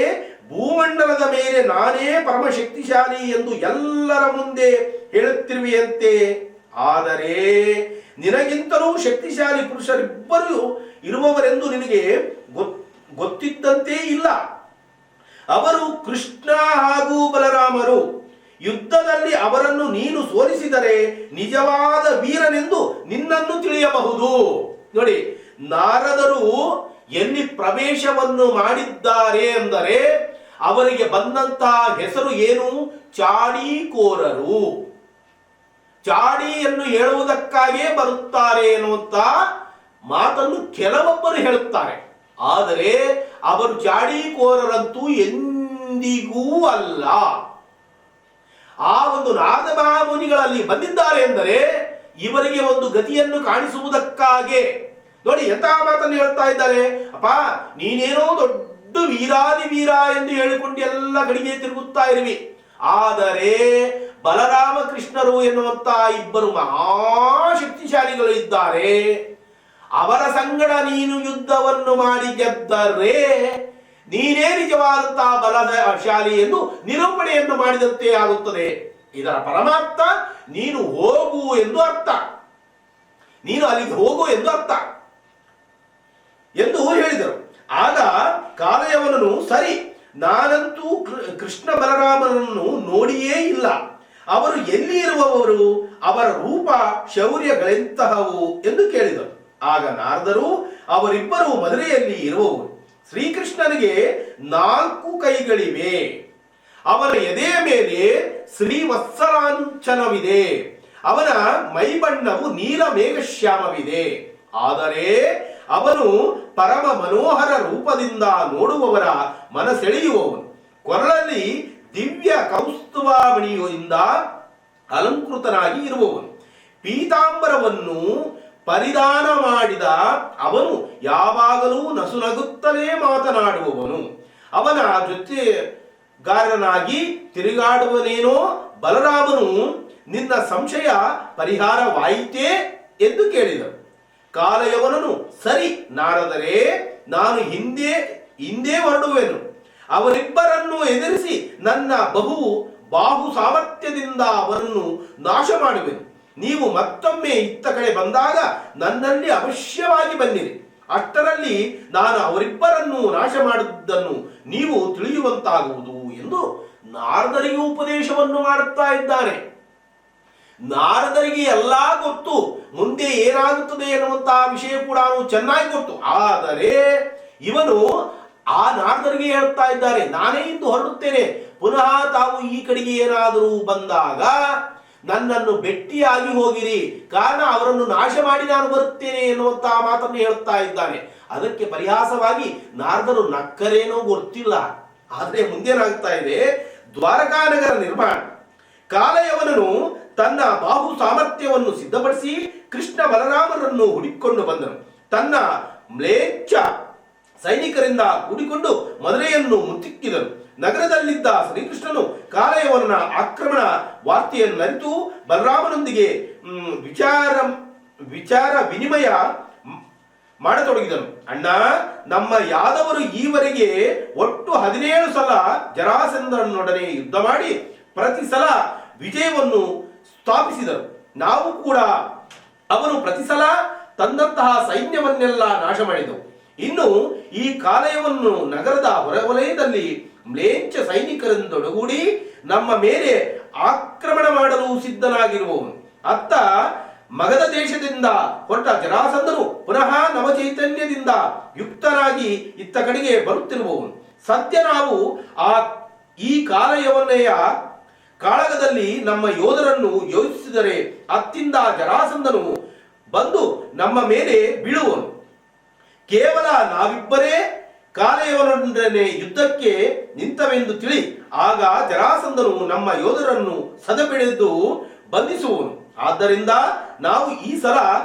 ಭೂಮಂಡಲದ ಮೇಲೆ ನಾನೇ ಪರಮಶಕ್ತಿಶಾಲಿ ಎಂದು ಎಲ್ಲರ ಮುಂದೆ ಹೇಳುತ್ತಿರುವೆಯಂತೆ. ಆದರೆ ನಿನಗಿಂತಲೂ ಶಕ್ತಿಶಾಲಿ ಪುರುಷರಿಬ್ಬರು ಇರುವವರೆಂದು ನಿನಗೆ ಗೊತ್ತಿದ್ದಂತೆ ಇಲ್ಲ. ಅವರು ಕೃಷ್ಣ ಹಾಗೂ ಬಲರಾಮರು. ಯುದ್ಧದಲ್ಲಿ ಅವರನ್ನು ನೀನು ಸೋಲಿಸಿದರೆ ನಿಜವಾದ ವೀರನೆಂದು ನಿನ್ನನ್ನು ತಿಳಿಯಬಹುದು. ನೋಡಿ, ನಾರದರು ಎಲ್ಲಿ ಪ್ರವೇಶವನ್ನು ಮಾಡಿದ್ದಾರೆ ಎಂದರೆ ಅವರಿಗೆ ಬಂದಂತಹ ಹೆಸರು ಏನು? ಚಾಡೀಕೋರರು. ಚಾಡಿಯನ್ನು ಹೇಳುವುದಕ್ಕಾಗೇ ಬರುತ್ತಾರೆ ಎನ್ನುವಂತ ಮಾತನ್ನು ಕೆಲವೊಬ್ಬರು ಹೇಳುತ್ತಾರೆ. ಆದರೆ ಅವರು ಚಾಡೀಕೋರರಂತೂ ಎಂದಿಗೂ ಅಲ್ಲ. ಆ ಒಂದು ನಾರದ ಮಹಾಮುನಿಗಳಲ್ಲಿ ಬಂದಿದ್ದಾರೆ ಎಂದರೆ ಇವರಿಗೆ ಒಂದು ಗತಿಯನ್ನು ಕಾಣಿಸುವುದಕ್ಕಾಗೆ. ನೋಡಿ ಎಂತಹ ಮಾತನ್ನು ಹೇಳ್ತಾ ಇದ್ದಾರೆ. ಅಪ್ಪ, ನೀನೇನೋ ದೊಡ್ಡ ವೀರಾದಿ ವೀರ ಎಂದು ಹೇಳಿಕೊಂಡು ಎಲ್ಲ ಕಡೆಗೆ ತಿರುಗುತ್ತಾ ಇರುವಿ. ಆದರೆ ಬಲರಾಮ ಕೃಷ್ಣರು ಎನ್ನುವಂತ ಇಬ್ಬರು ಮಹಾಶಕ್ತಿಶಾಲಿಗಳು ಇದ್ದಾರೆ. ಅವರ ಸಂಗಡ ನೀನು ಯುದ್ಧವನ್ನು ಮಾಡಿ ಗೆದ್ದರೆ ನೀನೇ ನಿಜವಾದಂತಹ ಬಲಶಾಲಿ ಎಂದು ನಿರೂಪಣೆಯನ್ನು ಮಾಡಿದಂತೆ ಆಗುತ್ತದೆ. ಇದರ ಪರಮಾರ್ಥ ನೀನು ಹೋಗು ಎಂದು ಅರ್ಥ. ನೀನು ಅಲ್ಲಿಗೆ ಹೋಗು ಎಂದು ಅರ್ಥ ಎಂದು ಹೇಳಿದರು. ಆಗ ಕಾಲಯವನನು, ಸರಿ, ನಾನಂತೂ ಕೃಷ್ಣ ಬಲರಾಮನನ್ನು ನೋಡಿಯೇ ಇಲ್ಲ. ಅವರು ಎಲ್ಲಿ ಇರುವವರು? ಅವರ ರೂಪ ಶೌರ್ಯಗಳೆಂತಹವು ಎಂದು ಕೇಳಿದರು. ಆಗ ನಾರದರು, ಅವರಿಬ್ಬರು ಮದುರೆಯಲ್ಲಿ ಇರುವವರು. ಶ್ರೀಕೃಷ್ಣನಿಗೆ 4 ಕೈಗಳಿವೆ. ಅವನ ಎದೆಯ ಮೇಲೆ ಶ್ರೀವತ್ಸಲಾಂಚನವಿದೆ. ಅವನ ಮೈಬಣ್ಣವು ನೀಲ ಮೇಘಶ್ಯಾಮವಿದೆ. ಆದರೆ ಅವನು ಪರಮ ಮನೋಹರ ರೂಪದಿಂದ ನೋಡುವವರ ಮನಸೆಳೆಯುವವನು. ಕೊರಳಲ್ಲಿ ದಿವ್ಯ ಕೌಸ್ತುಭಮಣಿಯಿಂದ ಅಲಂಕೃತನಾಗಿ ಇರುವವನು. ಪೀತಾಂಬರವನ್ನು ಪರಿಧಾನ ಮಾಡಿದ ಅವನು ಯಾವಾಗಲೂ ನಸುನಗುತ್ತಲೇ ಮಾತನಾಡುವವನು. ಅವನ ಜೊತೆಗಾರನಾಗಿ ತಿರುಗಾಡುವನೇನೋ. ಬಲರಾಮನು, ನಿನ್ನ ಸಂಶಯ ಪರಿಹಾರವಾಯಿತೇ ಎಂದು ಕೇಳಿದನು. ಕಾಲಯವನನು, ಸರಿ ನಾರದರೆ, ನಾನು ಹಿಂದೆ ಹೊರಡುವೆನು. ಅವರಿಬ್ಬರನ್ನು ಎದುರಿಸಿ ನನ್ನ ಬಾಹು ಸಾಮರ್ಥ್ಯದಿಂದ ಅವರನ್ನು ನಾಶ ಮಾಡುವೆನು. ನೀವು ಮತ್ತೊಮ್ಮೆ ಇತ್ತ ಕಡೆ ಬಂದಾಗ ನನ್ನಲ್ಲಿ ಅವಶ್ಯವಾಗಿ ಬನ್ನಿರಿ. ಅಷ್ಟರಲ್ಲಿ ನಾನು ಅವರಿಬ್ಬರನ್ನು ನಾಶ ಮಾಡುವುದನ್ನು ನೀವು ತಿಳಿಯುವಂತಾಗುವುದು ಎಂದು ನಾರದರಿಗೆ ಉಪದೇಶವನ್ನು ಮಾಡುತ್ತಾ ಇದ್ದಾನೆ. ನಾರದರಿಗೆ ಎಲ್ಲ ಗೊತ್ತು, ಮುಂದೆ ಏನಾಗುತ್ತದೆ ಎನ್ನುವಂತಹ ವಿಷಯ ಕೂಡ ಚೆನ್ನಾಗಿ ಗೊತ್ತು. ಆದರೆ ಇವನು ಆ ನಾರದರಿಗೆ ಹೇಳ್ತಾ ಇದ್ದಾರೆ, ನಾನೇ ಇಂದು ಹೊರಡುತ್ತೇನೆ. ಪುನಃ ತಾವು ಈ ಕಡೆಗೆ ಏನಾದರೂ ಬಂದಾಗ ನನ್ನನ್ನು ಭೇಟಿಯಾಗಿ ಹೋಗಿರಿ, ಕಾರಣ ಅವರನ್ನು ನಾಶ ಮಾಡಿ ನಾನು ಬರುತ್ತೇನೆ ಎನ್ನುವಂತಹ ಮಾತನ್ನು ಹೇಳುತ್ತಾ ಇದ್ದಾನೆ. ಅದಕ್ಕೆ ಪರಿಹಾಸವಾಗಿ ನಾರದರು ನಕ್ಕರೇನೋ ಗೊತ್ತಿಲ್ಲ. ಆದರೆ ಮುಂದೇನಾಗ್ತಾ ಇದೆ, ದ್ವಾರಕಾನಗರ ನಿರ್ಮಾಣ. ಕಾಲಯವನನು ತನ್ನ ಬಾಹು ಸಾಮರ್ಥ್ಯವನ್ನು ಸಿದ್ಧಪಡಿಸಿ ಕೃಷ್ಣ ಬಲರಾಮರನ್ನು ಹುಡುಕಿಕೊಂಡು ಬಂದನು. ತನ್ನ ಮ್ಲೇಚ್ಛ ಸೈನಿಕರಿಂದ ಕೂಡಿಕೊಂಡು ಮದುರೆಯನ್ನು ಮುತ್ತಿಕ್ಕಿದನು. ನಗರದಲ್ಲಿದ್ದ ಶ್ರೀಕೃಷ್ಣನು ಕಾಲಯವನ ಆಕ್ರಮಣ ವಾರ್ತೆಯನ್ನು ಅರಿತು ಬಲರಾಮನೊಂದಿಗೆ ವಿಚಾರ ವಿನಿಮಯ ಮಾಡತೊಡಗಿದನು. ಅಣ್ಣ, ನಮ್ಮ ಯಾದವರು ಈವರೆಗೆ ಒಟ್ಟು 17 ಸಲ ಜರಾಸಂಧನೊಡನೆ ಯುದ್ಧ ಮಾಡಿ ಪ್ರತಿ ಸಲ ವಿಜಯವನ್ನು ಸ್ಥಾಪಿಸಿದರು. ನಾವು ಕೂಡ ಅವನು ಪ್ರತಿ ಸಲ ತಂದಂತಹ ಸೈನ್ಯವನ್ನೆಲ್ಲ ನಾಶ ಮಾಡಿದವು. ಇನ್ನು ಈ ಕಾಲಯವನ್ನು ನಗರದ ಹೊರವಲಯದಲ್ಲಿ ಮ್ಲೇಚ್ಛ ಸೈನಿಕರಿಂದೊಡಗೂಡಿ ನಮ್ಮ ಮೇಲೆ ಆಕ್ರಮಣ ಮಾಡಲು ಸಿದ್ಧನಾಗಿರುವವನು. ಅತ್ತ ಮಗಧ ದೇಶದಿಂದ ಹೊರಟ ಜರಾಸಂಧನು ಪುನಃ ನವಚೈತನ್ಯದಿಂದ ಯುಕ್ತನಾಗಿ ಇತ್ತ ಕಡೆಗೆ ಬರುತ್ತಿರುವವನು. ಸದ್ಯ ನಾವು ಈ ಕಾಲಯವನ್ನೆಯ ಕಾಳಗದಲ್ಲಿ ನಮ್ಮ ಯೋಧರನ್ನು ಯೋಚಿಸಿದರೆ ಅತ್ತಿಂದ ಜರಾಸಂಧನು ಬಂದು ನಮ್ಮ ಮೇಲೆ ಬೀಳುವನು. ಕೇವಲ ನಾವಿಬ್ಬರೇ ಕಾಲಯವನೊಡನೆ ಯುದ್ಧಕ್ಕೆ ನಿಂತವೆಂದು ತಿಳಿ ಆಗ ಜರಾಸಂಧನು ನಮ್ಮ ಯೋಧರನ್ನು ಸದೆಬಡಿದು ಬಂಧಿಸುವನು. ಆದ್ದರಿಂದ ನಾವು ಈ ಸಲ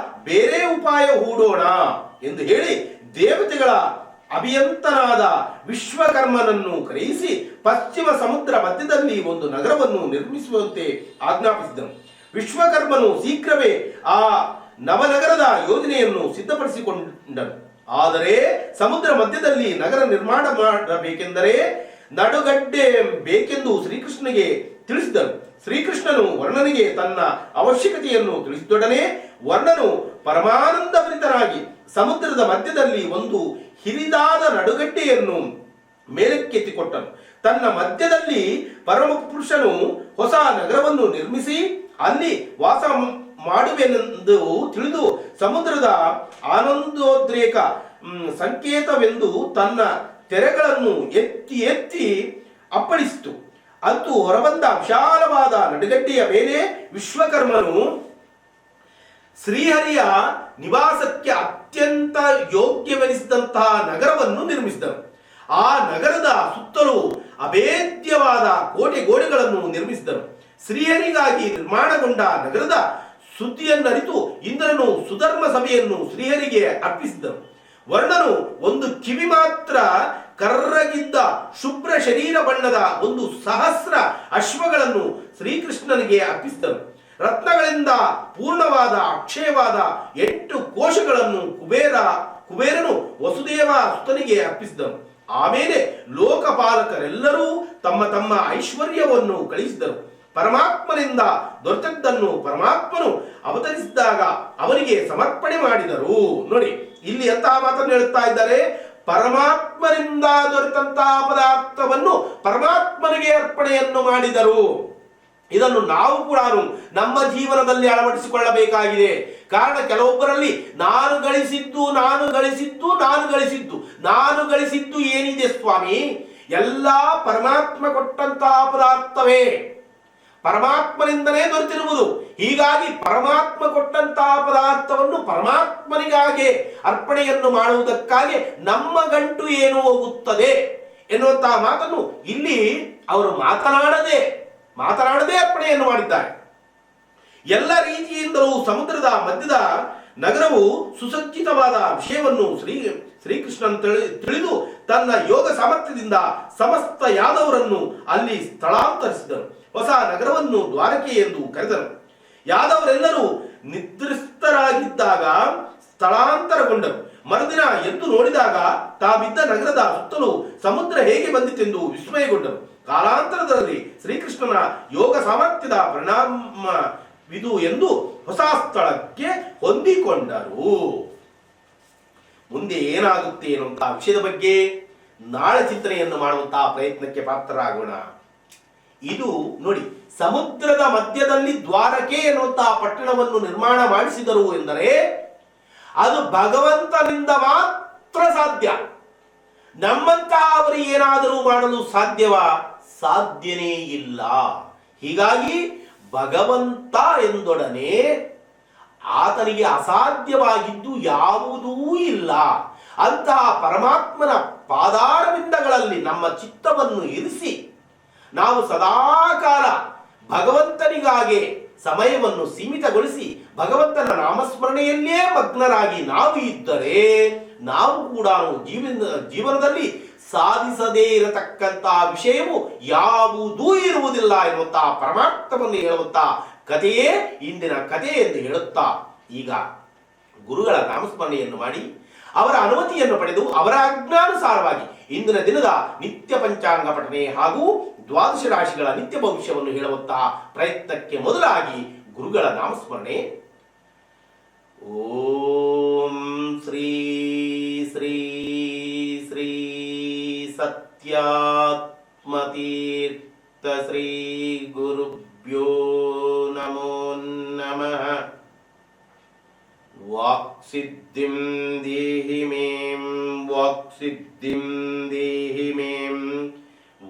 ಬೇರೆ ಉಪಾಯ ಹೂಡೋಣ ಎಂದು ಹೇಳಿ ದೇವತೆಗಳ ಅಭಿಯಂತನಾದ ವಿಶ್ವಕರ್ಮನನ್ನು ಕರೆಯಿಸಿ ಪಶ್ಚಿಮ ಸಮುದ್ರ ಮಧ್ಯದಲ್ಲಿ ಒಂದು ನಗರವನ್ನು ನಿರ್ಮಿಸುವಂತೆ ಆಜ್ಞಾಪಿಸಿದನು. ವಿಶ್ವಕರ್ಮನು ಶೀಘ್ರವೇ ಆ ನವನಗರದ ಯೋಜನೆಯನ್ನು ಸಿದ್ಧಪಡಿಸಿಕೊಂಡನು. ಆದರೆ ಸಮುದ್ರ ಮಧ್ಯದಲ್ಲಿ ನಗರ ನಿರ್ಮಾಣ ಮಾಡಬೇಕೆಂದರೆ ನಡುಗಡ್ಡೆ ಬೇಕೆಂದು ಶ್ರೀಕೃಷ್ಣನಿಗೆ ತಿಳಿಸಿದನು. ಶ್ರೀಕೃಷ್ಣನು ವರ್ಣನಿಗೆ ತನ್ನ ಅವಶ್ಯಕತೆಯನ್ನು ತಿಳಿಸಿದೊಡನೆ ವರ್ಣನು ಪರಮಾನಂದಭರಿತನಾಗಿ ಸಮುದ್ರದ ಮಧ್ಯದಲ್ಲಿ ಒಂದು ಹಿರಿದಾದ ನಡುಗಡ್ಡೆಯನ್ನು ಮೇಲಕ್ಕೆತ್ತಿಕೊಟ್ಟನು. ತನ್ನ ಮಧ್ಯದಲ್ಲಿ ಪರಮಪುರುಷನು ಹೊಸ ನಗರವನ್ನು ನಿರ್ಮಿಸಿ ಅಲ್ಲಿ ವಾಸ ಮಾಡುವೆನೆಂದು ತಿಳಿದು ಸಮುದ್ರದ ಆನಂದೋದ್ರೇಕ ಸಂಕೇತವೆಂದು ತನ್ನ ತೆರೆಗಳನ್ನು ಎತ್ತಿ ಎತ್ತಿ ಅಪ್ಪಳಿಸಿತು. ಅಂತೂ ಹೊರಬಂದ ವಿಶಾಲವಾದ ನಡುಗಡ್ಡೆಯ ಮೇಲೆ ವಿಶ್ವಕರ್ಮನು ಶ್ರೀಹರಿಯ ನಿವಾಸಕ್ಕೆ ಅತ್ಯಂತ ಯೋಗ್ಯವೆನಿಸಿದಂತಹ ನಗರವನ್ನು ನಿರ್ಮಿಸಿದನು. ಆ ನಗರದ ಸುತ್ತಲೂ ಅಭೇದ್ಯವಾದ ಕೋಟೆ ಗೋಡೆಗಳನ್ನು ನಿರ್ಮಿಸಿದನು. ಶ್ರೀಹರಿಗಾಗಿ ನಿರ್ಮಾಣಗೊಂಡ ನಗರದ ಸುದ್ದಿಯನ್ನರಿತು ಇಂದ್ರನು ಸುಧರ್ಮ ಸಭೆಯನ್ನು ಶ್ರೀಹರಿಗೆ ಅರ್ಪಿಸಿದನು. ವರ್ಣನು ಒಂದು ಕಿವಿ ಮಾತ್ರ ಕರ್ರಗಿದ್ದ ಶುಭ್ರ ಶರೀರ ಬಣ್ಣದ ಒಂದು 1000 ಅಶ್ವಗಳನ್ನು ಶ್ರೀಕೃಷ್ಣನಿಗೆ ಅರ್ಪಿಸಿದನು. ರತ್ನಗಳಿಂದ ಪೂರ್ಣವಾದ ಅಕ್ಷಯವಾದ 8 ಕೋಶಗಳನ್ನು ಕುಬೇರನು ವಸುದೇವ ಸುತನಿಗೆ ಅರ್ಪಿಸಿದನು. ಆಮೇಲೆ ಲೋಕಪಾಲಕರೆಲ್ಲರೂ ತಮ್ಮ ತಮ್ಮ ಐಶ್ವರ್ಯವನ್ನು ಕಳಿಸಿದರು. ಪರಮಾತ್ಮನಿಂದ ದೊರೆತದ್ದನ್ನು ಪರಮಾತ್ಮನು ಅವತರಿಸಿದಾಗ ಅವನಿಗೆ ಸಮರ್ಪಣೆ ಮಾಡಿದರು. ನೋಡಿ, ಇಲ್ಲಿ ಎಂತಹ ಮಾತನ್ನು ಹೇಳುತ್ತಾ ಇದ್ದಾರೆ. ಪರಮಾತ್ಮನಿಂದ ದೊರೆತಂತಹ ಪದಾರ್ಥವನ್ನು ಪರಮಾತ್ಮನಿಗೆ ಅರ್ಪಣೆಯನ್ನು ಮಾಡಿದರು. ಇದನ್ನು ನಾವು ಕೂಡ ನಮ್ಮ ಜೀವನದಲ್ಲಿ ಅಳವಡಿಸಿಕೊಳ್ಳಬೇಕಾಗಿದೆ. ಕಾರಣ ಕೆಲವೊಬ್ಬರಲ್ಲಿ ನಾನು ಗಳಿಸಿದ್ದು ಏನಿದೆ ಸ್ವಾಮಿ? ಎಲ್ಲ ಪರಮಾತ್ಮ ಕೊಟ್ಟಂತಹ ಪದಾರ್ಥವೇ, ಪರಮಾತ್ಮನಿಂದಲೇ ದೊರೆತಿರುವುದು. ಹೀಗಾಗಿ ಪರಮಾತ್ಮ ಕೊಟ್ಟಂತಹ ಪದಾರ್ಥವನ್ನು ಪರಮಾತ್ಮನಿಗಾಗಿ ಅರ್ಪಣೆಯನ್ನು ಮಾಡುವುದಕ್ಕಾಗಿ ನಮ್ಮ ಗಂಟು ಏನು ಹೋಗುತ್ತದೆ ಎನ್ನುವಂತಹ ಮಾತನ್ನು ಇಲ್ಲಿ ಅವರು ಮಾತನಾಡದೆ ಅರ್ಪಣೆಯನ್ನು ಮಾಡಿದ್ದಾರೆ. ಎಲ್ಲ ರೀತಿಯಿಂದಲೂ ಸಮುದ್ರದ ಮಧ್ಯದ ನಗರವು ಸುಸಜ್ಜಿತವಾದ ವಿಷಯವನ್ನು ಶ್ರೀಕೃಷ್ಣನ್ ತಿಳಿದು ತನ್ನ ಯೋಗ ಸಾಮರ್ಥ್ಯದಿಂದ ಸಮಸ್ತ ಯಾದವರನ್ನು ಅಲ್ಲಿ ಸ್ಥಳಾಂತರಿಸಿದನು. ಹೊಸ ನಗರವನ್ನು ದ್ವಾರಕೆ ಎಂದು ಕರೆದನು. ಯಾದವರೆಲ್ಲರೂ ನಿದ್ರಿಸ್ತರಾಗಿದ್ದಾಗ ಸ್ಥಳಾಂತರಗೊಂಡರು. ಮರುದಿನ ಎದ್ದು ನೋಡಿದಾಗ ತಾವಿದ್ದ ನಗರದ ಸುತ್ತಲೂ ಸಮುದ್ರ ಹೇಗೆ ಬಂದಿತೆಂದು ವಿಸ್ಮಯಗೊಂಡರು. ಕಾಲಾಂತರದಲ್ಲಿ ಶ್ರೀಕೃಷ್ಣನ ಯೋಗ ಸಾಮರ್ಥ್ಯದ ಪರಿಣಾಮವಿದು ಎಂದು ಹೊಸ ಸ್ಥಳಕ್ಕೆ ಹೊಂದಿಕೊಂಡರು. ಮುಂದೆ ಏನಾಗುತ್ತೆ ಎನ್ನುವಂತಹ ವಿಷಯದ ಬಗ್ಗೆ ನಾಳೆ ಚಿಂತನೆಯನ್ನು ಮಾಡುವಂತಹ ಪ್ರಯತ್ನಕ್ಕೆ ಪಾತ್ರರಾಗೋಣ. ಇದು ನೋಡಿ, ಸಮುದ್ರದ ಮಧ್ಯದಲ್ಲಿ ದ್ವಾರಕೆ ಎನ್ನುವಂತಹ ಪಟ್ಟಣವನ್ನು ನಿರ್ಮಾಣ ಮಾಡಿಸಿದರು ಎಂದರೆ ಅದು ಭಗವಂತನಿಂದ ಮಾತ್ರ ಸಾಧ್ಯ. ನಮ್ಮಂತಹ ಅವರು ಏನಾದರೂ ಮಾಡಲು ಸಾಧ್ಯವಾ? ಸಾಧ್ಯನೇ ಇಲ್ಲ. ಹೀಗಾಗಿ ಭಗವಂತ ಎಂದೊಡನೆ ಆತನಿಗೆ ಅಸಾಧ್ಯವಾಗಿದ್ದು ಯಾವುದೂ ಇಲ್ಲ. ಅಂತಹ ಪರಮಾತ್ಮನ ಪಾದಾರವಿಂದಗಳಲ್ಲಿ ನಮ್ಮ ಚಿತ್ತವನ್ನು ಇರಿಸಿ ನಾವು ಸದಾಕಾಲ ಭಗವಂತನಿಗಾಗಿ ಸಮಯವನ್ನು ಸೀಮಿತಗೊಳಿಸಿ ಭಗವಂತನ ನಾಮಸ್ಮರಣೆಯಲ್ಲೇ ಮಗ್ನರಾಗಿ ನಾವು ಇದ್ದರೆ ನಾವು ಕೂಡ ಜೀವನದಲ್ಲಿ ಸಾಧಿಸದೇ ಇರತಕ್ಕಂತಹ ವಿಷಯವು ಯಾವುದೂ ಇರುವುದಿಲ್ಲ ಎನ್ನುವಂತಹ ಪರಮಾರ್ಥವನ್ನು ಹೇಳುವಂತಹ ಕಥೆಯೇ ಇಂದಿನ ಕಥೆ ಎಂದು ಹೇಳುತ್ತಾ ಈಗ ಗುರುಗಳ ನಾಮಸ್ಮರಣೆಯನ್ನು ಮಾಡಿ ಅವರ ಅನುಮತಿಯನ್ನು ಪಡೆದು ಅವರ ಆಜ್ಞಾನುಸಾರವಾಗಿ ಇಂದಿನ ದಿನದ ನಿತ್ಯ ಪಂಚಾಂಗ ಪಠನೆ ಹಾಗೂ ದ್ವಾದಶ ರಾಶಿಗಳ ನಿತ್ಯ ಭವಿಷ್ಯವನ್ನು ಹೇಳುವಂತಹ ಪ್ರಯತ್ನಕ್ಕೆ ಮೊದಲಾಗಿ ಗುರುಗಳ ನಾಮಸ್ಮರಣೆ. ಓಂ ಶ್ರೀ ಶ್ರೀ ಶ್ರೀ ಸತ್ಯಾತ್ಮತೀರ್ಥ ಶ್ರೀ ಗುರುಭ್ಯೋ ನಮೋ ನಮಃ. ವಾಕ್ಸಿದ್ಧಿಂ ದೇಹಿ ಮೇಂ ವಾಕ್ಸಿದ್ಧಿಂ ದೇಹಿ ಮೇಂ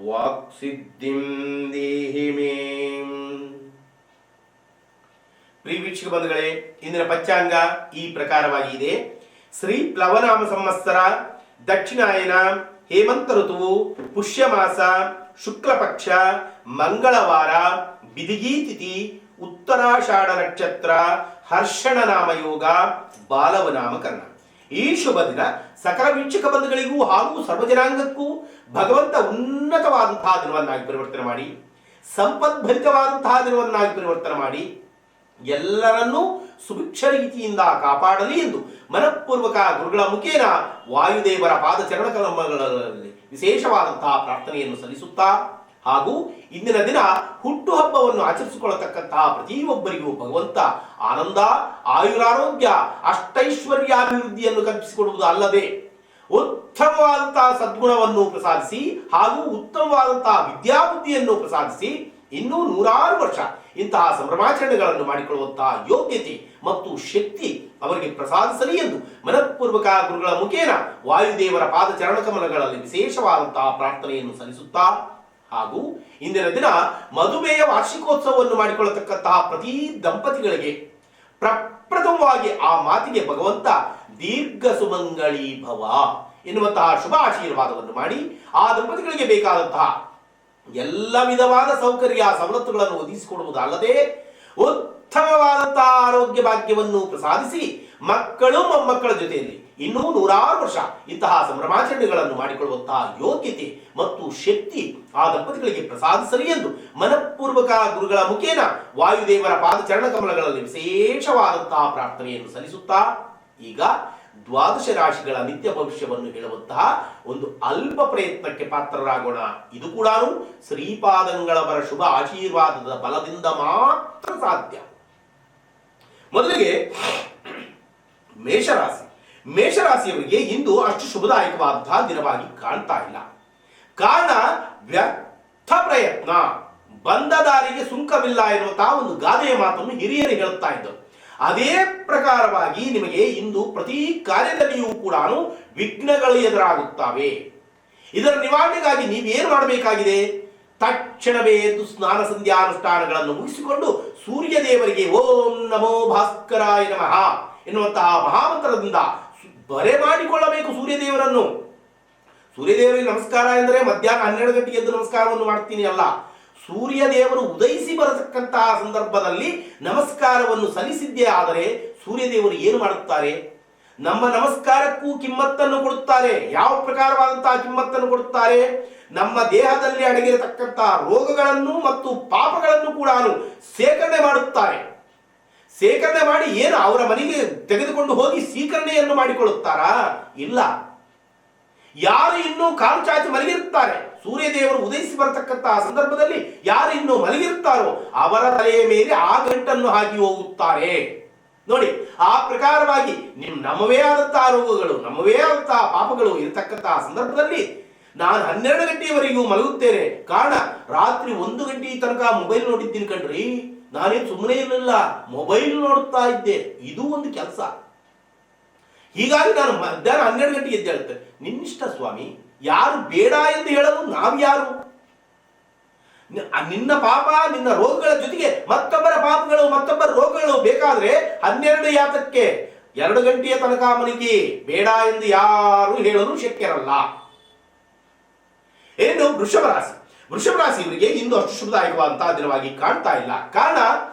ವಾಕ್ಸಿದ್ಧಿಂ ದೇಹಿ ಮೇಂ. ಪ್ರಿಯ ವೀಕ್ಷಕ ಬಂಧುಗಳೇ, ಇಂದಿನ ಪಂಚಾಂಗ ಈ ಪ್ರಕಾರವಾಗಿ ಇದೆ. ಶ್ರೀ ಪ್ಲವನಾಮ ಸಂವತ್ಸರ, ದಕ್ಷಿಣಾಯನ, ಹೇಮಂತ ಋತುವು, ಪುಷ್ಯಮಾಸ, ಶುಕ್ಲ ಪಕ್ಷ, ಮಂಗಳವಾರ, ಬಿದಿಗಿ ತಿಥಿ, ಉತ್ತರಾಷಾಢ ನಕ್ಷತ್ರ, ಹರ್ಷಣ ನಾಮಯೋಗ, ಬಾಲವ ನಾಮಕರಣ. ಈ ಶುಭ ದಿನ ಸಕಲ ವೀಕ್ಷಕ ಬಂಧುಗಳಿಗೂ ಹಾಗೂ ಸರ್ವಜನಾಂಗಕ್ಕೂ ಭಗವಂತ ಉನ್ನತವಾದಂತಹ ದಿನವನ್ನಾಗಿ ಪರಿವರ್ತನೆ ಮಾಡಿ, ಸಂಪದ್ಭರಿತವಾದಂತಹ ದಿನವನ್ನಾಗಿ ಪರಿವರ್ತನೆ ಮಾಡಿ, ಎಲ್ಲರನ್ನೂ ಸುಭಿಕ್ಷ ರೀತಿಯಿಂದ ಕಾಪಾಡಲಿ ಎಂದು ಮನಃಪೂರ್ವಕ ಗುರುಗಳ ಮುಖೇನ ವಾಯುದೇವರ ಪಾದಚರಣ ಕಲಮಗಳಲ್ಲಿ ವಿಶೇಷವಾದಂತಹ ಪ್ರಾರ್ಥನೆಯನ್ನು ಸಲ್ಲಿಸುತ್ತಾ, ಹಾಗೂ ಇಂದಿನ ದಿನ ಹುಟ್ಟುಹಬ್ಬವನ್ನು ಆಚರಿಸಿಕೊಳ್ಳತಕ್ಕಂತಹ ಪ್ರತಿಯೊಬ್ಬರಿಗೂ ಭಗವಂತ ಆನಂದ, ಆಯುರಾರೋಗ್ಯ, ಅಷ್ಟೈಶ್ವರ್ಯಾಭಿವೃದ್ಧಿಯನ್ನು ಕಲ್ಪಿಸಿಕೊಡುವುದು ಅಲ್ಲದೆ ಉತ್ತಮವಾದಂತಹ ಸದ್ಗುಣವನ್ನು ಪ್ರಸಾದಿಸಿ ಹಾಗೂ ಉತ್ತಮವಾದಂತಹ ವಿದ್ಯಾಬುದ್ಧಿಯನ್ನು ಪ್ರಸಾದಿಸಿ ಇನ್ನೂ 100 ವರ್ಷ ಇಂತಹ ಸಂಭ್ರಮಾಚರಣೆಗಳನ್ನು ಮಾಡಿಕೊಳ್ಳುವಂತಹ ಯೋಗ್ಯತೆ ಮತ್ತು ಶಕ್ತಿ ಅವರಿಗೆ ಪ್ರಸಾದಿಸಲಿ ಎಂದು ಮನಃಪೂರ್ವಕ ಗುರುಗಳ ಮುಖೇನ ವಾಯುದೇವರ ಪಾದಚರಣ ಕಮಲಗಳಲ್ಲಿ ವಿಶೇಷವಾದಂತಹ ಪ್ರಾರ್ಥನೆಯನ್ನು ಸಲ್ಲಿಸುತ್ತಾ, ಹಾಗೂ ಇಂದಿನ ದಿನ ಮದುವೆಯ ವಾರ್ಷಿಕೋತ್ಸವವನ್ನು ಮಾಡಿಕೊಳ್ಳತಕ್ಕಂತಹ ಪ್ರತಿ ದಂಪತಿಗಳಿಗೆ ಪ್ರಪ್ರಥಮವಾಗಿ ಆ ಮಾತಿಗೆ ಭಗವಂತ ದೀರ್ಘ ಸುಮಂಗಳೀ ಭವ ಎನ್ನುವಂತಹ ಶುಭ ಆಶೀರ್ವಾದವನ್ನು ಮಾಡಿ ಆ ದಂಪತಿಗಳಿಗೆ ಬೇಕಾದಂತಹ ಎಲ್ಲ ವಿಧವಾದ ಸೌಕರ್ಯ ಸವಲತ್ತುಗಳನ್ನು ಒದಗಿಸಿಕೊಡುವುದಲ್ಲದೆ ಉತ್ತಮವಾದಂತಹ ಆರೋಗ್ಯ ಭಾಗ್ಯವನ್ನು ಪ್ರಸಾದಿಸಿ ಮಕ್ಕಳು ಮೊಮ್ಮಕ್ಕಳ ಜೊತೆಯಲ್ಲಿ ಇನ್ನೂ 100 ವರ್ಷ ಇಂತಹ ಸಂಭ್ರಮಾಚರಣೆಗಳನ್ನು ಮಾಡಿಕೊಳ್ಳುವಂತಹ ಯೋಗ್ಯತೆ ಮತ್ತು ಶಕ್ತಿ ಆ ದಂಪತಿಗಳಿಗೆ ಪ್ರಸಾದಿಸಲಿ ಎಂದು ಮನಃಪೂರ್ವಕ ಗುರುಗಳ ಮುಖೇನ ವಾಯುದೇವರ ಪಾದಚರಣ ಕಮಲಗಳಲ್ಲಿ ವಿಶೇಷವಾದಂತಹ ಪ್ರಾರ್ಥನೆಯನ್ನು ಸಲ್ಲಿಸುತ್ತಾ, ಈಗ ದ್ವಾದಶ ರಾಶಿಗಳ ನಿತ್ಯ ಭವಿಷ್ಯವನ್ನು ಹೇಳುವಂತಹ ಒಂದು ಅಲ್ಪ ಪ್ರಯತ್ನಕ್ಕೆ ಪಾತ್ರರಾಗೋಣ. ಇದು ಕೂಡ ಶ್ರೀಪಾದಂಗಳವರ ಶುಭ ಆಶೀರ್ವಾದದ ಬಲದಿಂದ ಮಾತ್ರ ಸಾಧ್ಯ. ಮೊದಲಿಗೆ ಮೇಷರಾಶಿ. ಮೇಷರಾಶಿಯವರಿಗೆ ಇಂದು ಅಷ್ಟು ಶುಭದಾಯಕವಾದಂತಹ ದಿನವಾಗಿ ಕಾಣ್ತಾ ಇಲ್ಲ. ಕಾರಣ ವ್ಯರ್ಥ ಪ್ರಯತ್ನ, ಬಂದ ದಾರಿಗೆ ಸುಂಕವಿಲ್ಲ ಎನ್ನುವಂತಹ ಒಂದು ಗಾದೆಯ ಮಾತನ್ನು ಹಿರಿಯರು ಹೇಳುತ್ತಾ ಇದ್ದರು. ಅದೇ ಪ್ರಕಾರವಾಗಿ ನಿಮಗೆ ಇಂದು ಪ್ರತಿ ಕಾರ್ಯದಲ್ಲಿಯೂ ಕೂಡ ವಿಘ್ನಗಳು ಎದುರಾಗುತ್ತವೆ. ಇದರ ನಿವಾರಣೆಗಾಗಿ ನೀವೇನು ಮಾಡಬೇಕಾಗಿದೆ? ತಕ್ಷಣವೇ ಎದ್ದು ಸ್ನಾನ ಸಂಧ್ಯಾನುಷ್ಠಾನಗಳನ್ನು ಮುಗಿಸಿಕೊಂಡು ಸೂರ್ಯ ದೇವರಿಗೆ ಓಂ ನಮೋ ಭಾಸ್ಕರಾಯ ನಮಃ ಎನ್ನುವಂತಹ ಮಹಾಮಂತ್ರದಿಂದ ಬರೆ ಮಾಡಿಕೊಳ್ಳಬೇಕು ಸೂರ್ಯದೇವರನ್ನು. ಸೂರ್ಯದೇವರಿಗೆ ನಮಸ್ಕಾರ ಎಂದರೆ ಮಧ್ಯಾಹ್ನ 12 ಗಂಟೆಗೆ ಎದ್ದು ನಮಸ್ಕಾರವನ್ನು ಮಾಡ್ತೀನಿ ಅಲ್ಲ. ಸೂರ್ಯ ದೇವರು ಉದಯಿಸಿ ಬರತಕ್ಕಂತಹ ಸಂದರ್ಭದಲ್ಲಿ ನಮಸ್ಕಾರವನ್ನು ಸಲ್ಲಿಸಿದ್ದೇ ಆದರೆ ಸೂರ್ಯದೇವರು ಏನು ಮಾಡುತ್ತಾರೆ? ನಮ್ಮ ನಮಸ್ಕಾರಕ್ಕೂ ಕಿಮ್ಮತ್ತನ್ನು ಕೊಡುತ್ತಾರೆ. ಯಾವ ಪ್ರಕಾರವಾದಂತಹ ಕಿಮ್ಮತ್ತನ್ನು ಕೊಡುತ್ತಾರೆ? ನಮ್ಮ ದೇಹದಲ್ಲಿ ಅಡಗಿರತಕ್ಕಂತಹ ರೋಗಗಳನ್ನು ಮತ್ತು ಪಾಪಗಳನ್ನು ಕೂಡ ಸೇಕರಣೆ ಮಾಡುತ್ತಾರೆ. ಸೇಕರಣೆ ಮಾಡಿ ಏನು ಅವರ ಮನೆಗೆ ತೆಗೆದುಕೊಂಡು ಹೋಗಿ ಸ್ವೀಕರಣೆಯನ್ನು ಮಾಡಿಕೊಳ್ಳುತ್ತಾರಾ? ಇಲ್ಲ. ಯಾರು ಇನ್ನೂ ಕಾಲು ಚಾಚಿ ಮಲಗಿರುತ್ತಾರೆ, ಸೂರ್ಯದೇವರು ಉದಯಿಸಿ ಬರತಕ್ಕಂತಹ ಸಂದರ್ಭದಲ್ಲಿ ಯಾರು ಇನ್ನೂ ಮಲಗಿರುತ್ತಾರೋ ಅವರ ತಲೆಯ ಮೇಲೆ ಆ ಗಂಟನ್ನು ಹಾಕಿ ಹೋಗುತ್ತಾರೆ. ನೋಡಿ, ಆ ಪ್ರಕಾರವಾಗಿ ನಮ್ಮವೇ ಆದಂತಹ ರೋಗಗಳು, ನಮ್ಮವೇ ಆದಂತಹ ಪಾಪಗಳು ಇರತಕ್ಕಂತಹ ಸಂದರ್ಭದಲ್ಲಿ ನಾನು 12 ಗಂಟೆಯವರೆಗೂ ಮಲಗುತ್ತೇನೆ. ಕಾರಣ ರಾತ್ರಿ 1 ಗಂಟೆ ತನಕ ಮೊಬೈಲ್ ನೋಡಿದ್ದೀನಿ ಕಣ್ರಿ. ನಾನೇನು ಸುಮ್ಮನೆ ಇರಲಿಲ್ಲ, ಮೊಬೈಲ್ ನೋಡುತ್ತಾ ಇದ್ದೆ. ಇದು ಒಂದು ಕೆಲಸ. ಹೀಗಾಗಿ ನಾನು ಮಧ್ಯಾಹ್ನ 12 ಗಂಟೆಗೆ ಎದ್ದು ಹೇಳ್ತೇನೆ. ನಿನ್ನಿಷ್ಟ ಸ್ವಾಮಿ, ಯಾರು ಬೇಡ ಎಂದು ಹೇಳಲು ನಾವ್ಯಾರು? ನಿನ್ನ ಪಾಪ ನಿನ್ನ ರೋಗಗಳ ಜೊತೆಗೆ ಮತ್ತೊಬ್ಬರ ಪಾಪಗಳು ಮತ್ತೊಬ್ಬರ ರೋಗಗಳು ಬೇಕಾದ್ರೆ 12 ಯಾತಕ್ಕೆ 2 ಗಂಟೆಯ ತನಕ ಮನೆಗೆ ಬೇಡ ಎಂದು ಯಾರು ಹೇಳಲು ಶಕ್ಯರಲ್ಲ. ಏನು ವೃಷಭ ರಾಶಿ. ವೃಷಭ ರಾಶಿಯವರಿಗೆ ಇಂದು ಅಷ್ಟು ಶುಭದಾಯಕವಾದಂತಹ ದಿನವಾಗಿ ಕಾಣ್ತಾ ಇಲ್ಲ. ಕಾರಣ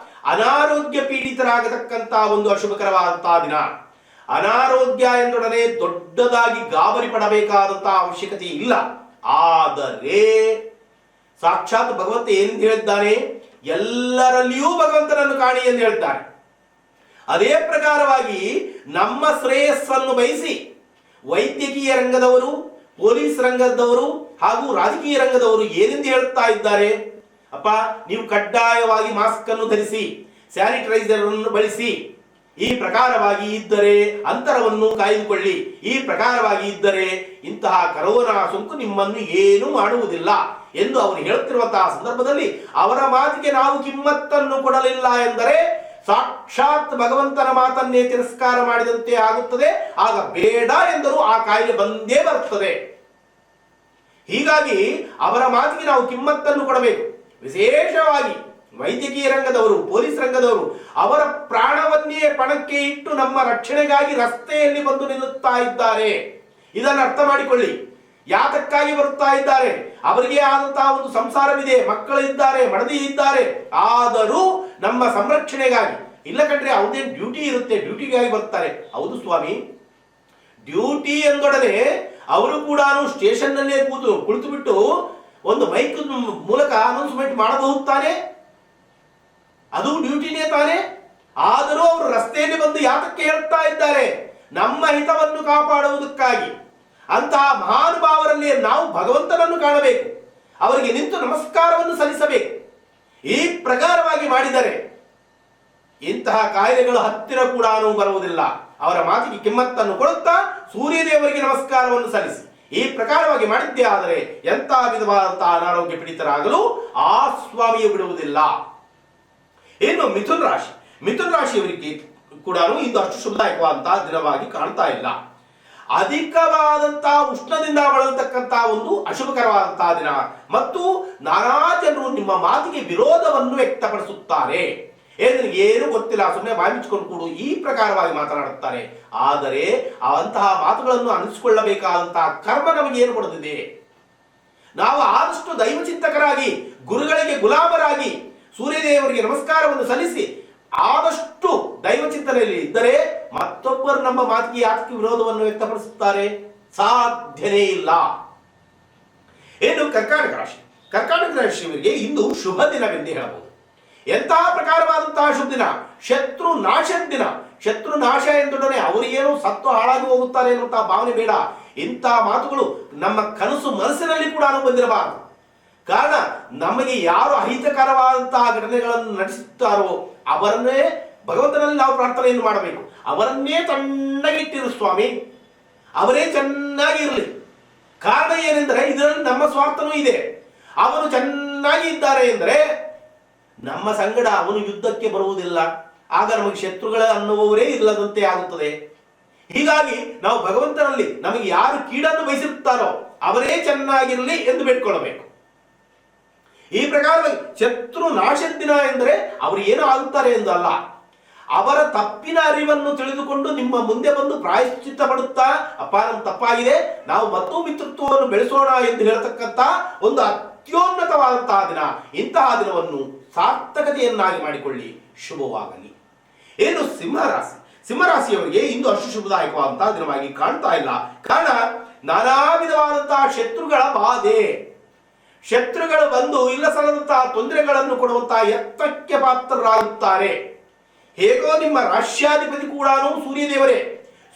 ಅನಾರೋಗ್ಯ ಪೀಡಿತರಾಗತಕ್ಕಂತಹ ಒಂದು ಅಶುಭಕರವಾದಂತಹ ದಿನ. ಅನಾರೋಗ್ಯ ಎಂದೊಡನೆ ದೊಡ್ಡದಾಗಿ ಗಾಬರಿ ಪಡಬೇಕಾದಂತಹ ಅವಶ್ಯಕತೆ ಇಲ್ಲ. ಆದರೆ ಸಾಕ್ಷಾತ್ ಭಗವಂತ ಏನೆಂದು ಹೇಳಿದ್ದಾನೆ? ಎಲ್ಲರಲ್ಲಿಯೂ ಭಗವಂತನನ್ನು ಕಾಣಿ ಎಂದು ಹೇಳ್ತಾನೆ. ಅದೇ ಪ್ರಕಾರವಾಗಿ ನಮ್ಮ ಶ್ರೇಯಸ್ಸನ್ನು ಬಯಸಿ ವೈದ್ಯಕೀಯ ರಂಗದವರು, ಪೊಲೀಸ್ ರಂಗದವರು ಹಾಗೂ ರಾಜಕೀಯ ರಂಗದವರು ಏನೆಂದು ಹೇಳುತ್ತಾ ಇದ್ದಾರೆ? ಅಪ್ಪ, ನೀವು ಕಡ್ಡಾಯವಾಗಿ ಮಾಸ್ಕ್ ಅನ್ನು ಧರಿಸಿ, ಸ್ಯಾನಿಟೈಸರ್ ಅನ್ನು ಬಳಸಿ, ಈ ಪ್ರಕಾರವಾಗಿ ಇದ್ದರೆ ಅಂತರವನ್ನು ಕಾಯ್ದುಕೊಳ್ಳಿ, ಈ ಪ್ರಕಾರವಾಗಿ ಇದ್ದರೆ ಇಂತಹ ಕರೋನಾ ಸೋಂಕು ನಿಮ್ಮನ್ನು ಏನೂ ಮಾಡುವುದಿಲ್ಲ ಎಂದು ಅವರು ಹೇಳುತ್ತಿರುವಂತಹ ಸಂದರ್ಭದಲ್ಲಿ ಅವರ ಮಾತಿಗೆ ನಾವು ಕಿಮ್ಮತ್ತನ್ನು ಕೊಡಲಿಲ್ಲ ಎಂದರೆ ಸಾಕ್ಷಾತ್ ಭಗವಂತನ ಮಾತನ್ನೇ ತಿರಸ್ಕಾರ ಮಾಡಿದಂತೆ ಆಗುತ್ತದೆ. ಆಗ ಬೇಡ ಎಂದರೂ ಆ ಕಾಯಿಲೆ ಬಂದೇ ಬರುತ್ತದೆ. ಹೀಗಾಗಿ ಅವರ ಮಾತಿಗೆ ನಾವು ಕಿಮ್ಮತ್ತನ್ನು ಕೊಡಬೇಕು. ವಿಶೇಷವಾಗಿ ವೈದ್ಯಕೀಯ ರಂಗದವರು, ಪೊಲೀಸ್ ರಂಗದವರು ಅವರ ಪ್ರಾಣವನ್ನೇ ಪಣಕ್ಕೆ ಇಟ್ಟು ನಮ್ಮ ರಕ್ಷಣೆಗಾಗಿ ರಸ್ತೆಯಲ್ಲಿ ಬಂದು ನಿಲ್ಲುತ್ತಾ ಇದ್ದಾರೆ. ಇದನ್ನು ಅರ್ಥ ಮಾಡಿಕೊಳ್ಳಿ. ಯಾತಕ್ಕಾಗಿ ಬರುತ್ತಾ ಇದ್ದಾರೆ? ಅವರಿಗೆ ಆದಂತಹ ಒಂದು ಸಂಸಾರವಿದೆ, ಮಕ್ಕಳಿದ್ದಾರೆ, ಮಡದಿ ಇದ್ದಾರೆ. ಆದರೂ ನಮ್ಮ ಸಂರಕ್ಷಣೆಗಾಗಿ. ಇಲ್ಲ ಕಣ್ರಿ, ಅವ್ರದೇನು ಡ್ಯೂಟಿ ಇರುತ್ತೆ, ಡ್ಯೂಟಿಗಾಗಿ ಬರ್ತಾರೆ. ಹೌದು ಸ್ವಾಮಿ, ಡ್ಯೂಟಿ ಎಂದೊಡನೆ ಅವರು ಕೂಡ ಸ್ಟೇಷನ್ನಲ್ಲೇ ಕುಳಿತು ಬಿಟ್ಟು ಒಂದು ಮೈಕ್ ಮೂಲಕ ಅನೌನ್ಸ್ಮೆಂಟ್ ಮಾಡಬಹುದು ತಾನೆ, ಅದು ಡ್ಯೂಟಿನೇ ತಾನೆ. ಆದರೂ ಅವರು ರಸ್ತೆಯಲ್ಲಿ ಬಂದು ಯಾತಕ್ಕೆ ಹೇಳ್ತಾ ಇದ್ದಾರೆ? ನಮ್ಮ ಹಿತವನ್ನು ಕಾಪಾಡುವುದಕ್ಕಾಗಿ. ಅಂತಹ ಮಹಾನುಭಾವರಲ್ಲಿ ನಾವು ಭಗವಂತನನ್ನು ಕಾಣಬೇಕು, ಅವರಿಗೆ ನಿಂತು ನಮಸ್ಕಾರವನ್ನು ಸಲ್ಲಿಸಬೇಕು. ಈ ಪ್ರಕಾರವಾಗಿ ಮಾಡಿದರೆ ಇಂತಹ ಕಾಯಿಲೆಗಳು ಹತ್ತಿರ ಕೂಡ ಬರುವುದಿಲ್ಲ. ಅವರ ಮಾತಿಗೆ ಕಿಮ್ಮತ್ತನ್ನು ಕೊಡುತ್ತಾ ಸೂರ್ಯದೇವರಿಗೆ ನಮಸ್ಕಾರವನ್ನು ಸಲ್ಲಿಸಿ ಈ ಪ್ರಕಾರವಾಗಿ ಮಾಡಿದ್ದೇ ಆದರೆ ಎಂಥ ವಿಧವಾದಂತಹ ಅನಾರೋಗ್ಯ ಪೀಡಿತರಾಗಲು ಆ ಸ್ವಾಮಿಯು ಬಿಡುವುದಿಲ್ಲ. ಇನ್ನು ಮಿಥುನ ರಾಶಿಯವರಿಗೆ ಕೂಡ ಇಂದು ಅಷ್ಟು ಶುಭದಾಯಕವಾದಂತಹ ದಿನವಾಗಿ ಕಾಣ್ತಾ ಇಲ್ಲ. ಅಧಿಕವಾದಂತಹ ಉಷ್ಣದಿಂದ ಬಳಲತಕ್ಕಂತಹ ಒಂದು ಅಶುಭಕರವಾದಂತಹ ದಿನ ಮತ್ತು ನಾನಾ ಜನರು ನಿಮ್ಮ ಮಾತಿಗೆ ವಿರೋಧವನ್ನು ವ್ಯಕ್ತಪಡಿಸುತ್ತಾರೆ. ಏನು ಗೊತ್ತಿಲ್ಲ, ಸುಮ್ಮನೆ ಬಾಯಿಮಿಚ್ಕೊಂಡು ಕೂಡು, ಈ ಪ್ರಕಾರವಾಗಿ ಮಾತನಾಡುತ್ತಾರೆ. ಆದರೆ ಅಂತಹ ಮಾತುಗಳನ್ನು ಅನಿಸಿಕೊಳ್ಳಬೇಕಾದಂತಹ ಕರ್ಮ ನಮಗೆ ಏನು ಕೊಡುತ್ತಿದೆ? ನಾವು ಆದಷ್ಟು ದೈವಚಿಂತಕರಾಗಿ, ಗುರುಗಳಿಗೆ ಗುಲಾಮರಾಗಿ, ಸೂರ್ಯದೇವರಿಗೆ ನಮಸ್ಕಾರವನ್ನು ಸಲ್ಲಿಸಿ ಆದಷ್ಟು ದೈವಚಿಂತನೆಯಲ್ಲಿ ಇದ್ದರೆ ಮತ್ತೊಬ್ಬರು ನಮ್ಮ ಮಾತಿಗೆ ಯಾತಕ್ಕೆ ವಿರೋಧವನ್ನು ವ್ಯಕ್ತಪಡಿಸುತ್ತಾರೆ? ಸಾಧ್ಯನೇ ಇಲ್ಲ. ಇನ್ನು ಕರ್ಕಾಟಕ ರಾಶಿಯವರಿಗೆ ಇಂದು ಶುಭ ದಿನವೆಂದೇ ಹೇಳಬಹುದು. ಎಂತಹ ಪ್ರಕಾರವಾದಂತಹ ಶುಭ ದಿನ? ಶತ್ರು ನಾಶದ ದಿನ. ಶತ್ರು ನಾಶ ಎಂದೊಡನೆ ಅವರಿಗೇನೋ ಸತ್ತು ಹಾಳಾಗಿ ಹೋಗುತ್ತಾರೆ ಎನ್ನುವಂತಹ ಭಾವನೆ ಬೇಡ. ಇಂತಹ ಮಾತುಗಳು ನಮ್ಮ ಕನಸು ಮನಸ್ಸಿನಲ್ಲಿ ಕೂಡ ಬಂದಿರಬಾರದು. ಕಾರಣ ನಮಗೆ ಯಾರು ಅಹಿತಕರವಾದಂತಹ ಘಟನೆಗಳನ್ನು ನಡೆಸುತ್ತಾರೋ ಅವರನ್ನೇ ಭಗವಂತನಲ್ಲಿ ನಾವು ಪ್ರಾರ್ಥನೆಯನ್ನು ಮಾಡಬೇಕು. ಅವರನ್ನೇ ತಣ್ಣಗಿಟ್ಟಿರು ಸ್ವಾಮಿ, ಅವರೇ ಚೆನ್ನಾಗಿ ಇರಲಿ. ಕಾರಣ ಏನೆಂದರೆ ಇದರಲ್ಲಿ ನಮ್ಮ ಸ್ವಾರ್ಥನೂ ಇದೆ. ಅವನು ಚೆನ್ನಾಗಿ ಇದ್ದಾರೆ ಎಂದರೆ ನಮ್ಮ ಸಂಗಡ ಅವನು ಯುದ್ಧಕ್ಕೆ ಬರುವುದಿಲ್ಲ. ಆಗ ನಮಗೆ ಶತ್ರುಗಳ ಅನ್ನುವವರೇ ಇಲ್ಲದಂತೆ ಆಗುತ್ತದೆ. ಹೀಗಾಗಿ ನಾವು ಭಗವಂತನಲ್ಲಿ ನಮಗೆ ಯಾರು ಕೀಡನ್ನು ಬಯಸಿರುತ್ತಾರೋ ಅವರೇ ಚೆನ್ನಾಗಿರಲಿ ಎಂದು ಬೇಡ್ಕೊಳ್ಳಬೇಕು. ಈ ಪ್ರಕಾರವಾಗಿ ಶತ್ರು ನಾಶದ ದಿನ ಎಂದರೆ ಅವರು ಏನು ಆಗುತ್ತಾರೆ ಎಂದು ಅಲ್ಲ, ಅವರ ತಪ್ಪಿನ ಅರಿವನ್ನು ತಿಳಿದುಕೊಂಡು ನಿಮ್ಮ ಮುಂದೆ ಬಂದು ಪ್ರಾಯಶ್ಚಿತ್ತ ಪಡುತ್ತಾ, ಅಪ್ಪ ನಮ್ಮ ತಪ್ಪಾಗಿದೆ, ನಾವು ಮತ್ತೂ ಮಿತ್ರತ್ವವನ್ನು ಬೆಳೆಸೋಣ ಎಂದು ಹೇಳತಕ್ಕಂಥ ಒಂದು ಅತ್ಯುನ್ನತವಾದಂತಹ ದಿನ. ಇಂತಹ ದಿನವನ್ನು ಸಾರ್ಥಕತೆಯನ್ನಾಗಿ ಮಾಡಿಕೊಳ್ಳಿ. ಶುಭವಾಗಲಿ. ಏನು ಸಿಂಹರಾಶಿಯವರಿಗೆ ಇಂದು ಅಷ್ಟು ಶುಭದಾಯಕವಾದಂತಹ ದಿನವಾಗಿ ಕಾಣ್ತಾ ಇಲ್ಲ. ಕಾರಣ ನಾನಾ ವಿಧವಾದಂತಹ ಶತ್ರುಗಳ ಬಾಧೆ. ಶತ್ರುಗಳು ಬಂದು ಇಲ್ಲ ಸಲ್ಲದಂತಹ ತೊಂದರೆಗಳನ್ನು ಕೊಡುವಂತಹ ಎತ್ತಕ್ಕೆ ಪಾತ್ರರಾಗುತ್ತಾರೆ. ಹೇಗೋ ನಿಮ್ಮ ರಾಶ್ಯಾಧಿಪತಿ ಕೂಡ ಸೂರ್ಯದೇವರೇ.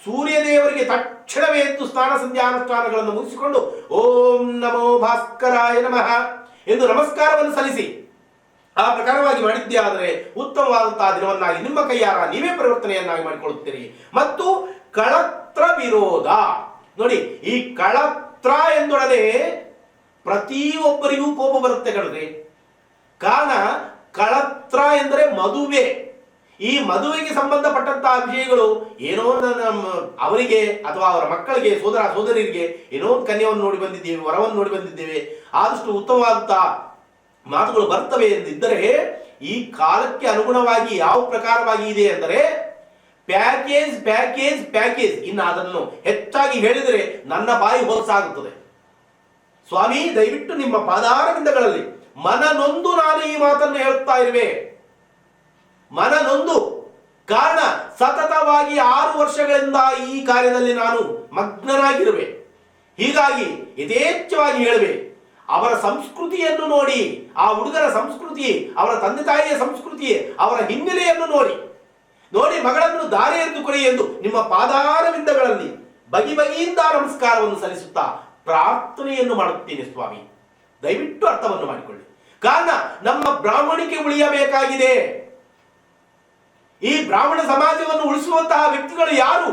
ಸೂರ್ಯದೇವರಿಗೆ ತಕ್ಷಣವೇ ಎದ್ದು ಸ್ನಾನ ಸಂಧ್ಯಾನುಷ್ಠಾನಗಳನ್ನು ಮುಗಿಸಿಕೊಂಡು ಓಂ ನಮೋ ಭಾಸ್ಕರಾಯ ನಮಃ ಎಂದು ನಮಸ್ಕಾರವನ್ನು ಸಲ್ಲಿಸಿ ಆ ಪ್ರಕಾರವಾಗಿ ಮಾಡಿದ್ದೇ ಆದರೆ ಉತ್ತಮವಾದಂತಹ ದಿನವನ್ನಾಗಿ ನಿಮ್ಮ ಕೈಯಾರ ನೀವೇ ಪರಿವರ್ತನೆಯನ್ನಾಗಿ ಮಾಡಿಕೊಳ್ಳುತ್ತೀರಿ. ಮತ್ತು ಕಳತ್ರ ವಿರೋಧ ನೋಡಿ, ಈ ಕಳತ್ರ ಎಂದೊಡನೆ ಪ್ರತಿಯೊಬ್ಬರಿಗೂ ಕೋಪ ಬರುತ್ತೆ ಕಣ್ರಿ. ಕಾರಣ ಕಳತ್ರ ಎಂದರೆ ಮದುವೆ. ಈ ಮದುವೆಗೆ ಸಂಬಂಧಪಟ್ಟಂತಹ ವಿಷಯಗಳು ಏನೋ ಅವರಿಗೆ ಅಥವಾ ಅವರ ಮಕ್ಕಳಿಗೆ, ಸೋದರ ಸೋದರಿಯರಿಗೆ ಏನೋ ಒಂದು ಕನ್ಯವನ್ನು ನೋಡಿ ಬಂದಿದ್ದೇವೆ, ವರವನ್ನು ನೋಡಿ ಬಂದಿದ್ದೇವೆ, ಆದಷ್ಟು ಉತ್ತಮವಾದಂತಹ ಮಾತುಗಳು ಬರ್ತವೆ ಎಂದಿದ್ದರೆ ಈ ಕಾಲಕ್ಕೆ ಅನುಗುಣವಾಗಿ ಯಾವ ಪ್ರಕಾರವಾಗಿ ಇದೆ ಎಂದರೆ ಪ್ಯಾಕೇಜ್ ಪ್ಯಾಕೇಜ್ ಪ್ಯಾಕೇಜ್. ಇನ್ನು ಅದನ್ನು ಹೆಚ್ಚಾಗಿ ಹೇಳಿದರೆ ನನ್ನ ಬಾಯಿ ಹೊಲಸಾಗುತ್ತದೆ. ಸ್ವಾಮಿ, ದಯವಿಟ್ಟು ನಿಮ್ಮ ಪಾದಾರವಿಂದಗಳಲ್ಲಿ ಮನನೊಂದು ನಾನು ಈ ಮಾತನ್ನು ಹೇಳುತ್ತಾ ಇರುವೆ. ಮನನೊಂದು. ಕಾರಣ ಸತತವಾಗಿ 6 ವರ್ಷಗಳಿಂದ ಈ ಕಾರ್ಯದಲ್ಲಿ ನಾನು ಮಗ್ನನಾಗಿರುವೆ. ಹೀಗಾಗಿ ಯಥೇಚ್ಛವಾಗಿ ಹೇಳುವೆ. ಅವರ ಸಂಸ್ಕೃತಿಯನ್ನು ನೋಡಿ, ಆ ಹುಡುಗರ ಸಂಸ್ಕೃತಿ, ಅವರ ತಂದೆ ತಾಯಿಯ ಸಂಸ್ಕೃತಿ, ಅವರ ಹಿನ್ನೆಲೆಯನ್ನು ನೋಡಿ ಮಗಳನ್ನು ದಾರಿ ಎರೆದು ಕೊಡಿ ಎಂದು ನಿಮ್ಮ ಪಾದಾರವಿಂದಗಳಲ್ಲಿ ಬಗೆ ಬಗೆಯಿಂದ ನಮಸ್ಕಾರವನ್ನು ಸಲ್ಲಿಸುತ್ತಾ ಪ್ರಾರ್ಥನೆಯನ್ನು ಮಾಡುತ್ತೇನೆ ಸ್ವಾಮಿ. ದಯವಿಟ್ಟು ಅರ್ಥವನ್ನು ಮಾಡಿಕೊಳ್ಳಿ. ಕಾರಣ ನಮ್ಮ ಬ್ರಾಹ್ಮಣಿಕೆ ಉಳಿಯಬೇಕಾಗಿದೆ. ಈ ಬ್ರಾಹ್ಮಣ ಸಮಾಜವನ್ನು ಉಳಿಸುವಂತಹ ವ್ಯಕ್ತಿಗಳು ಯಾರು?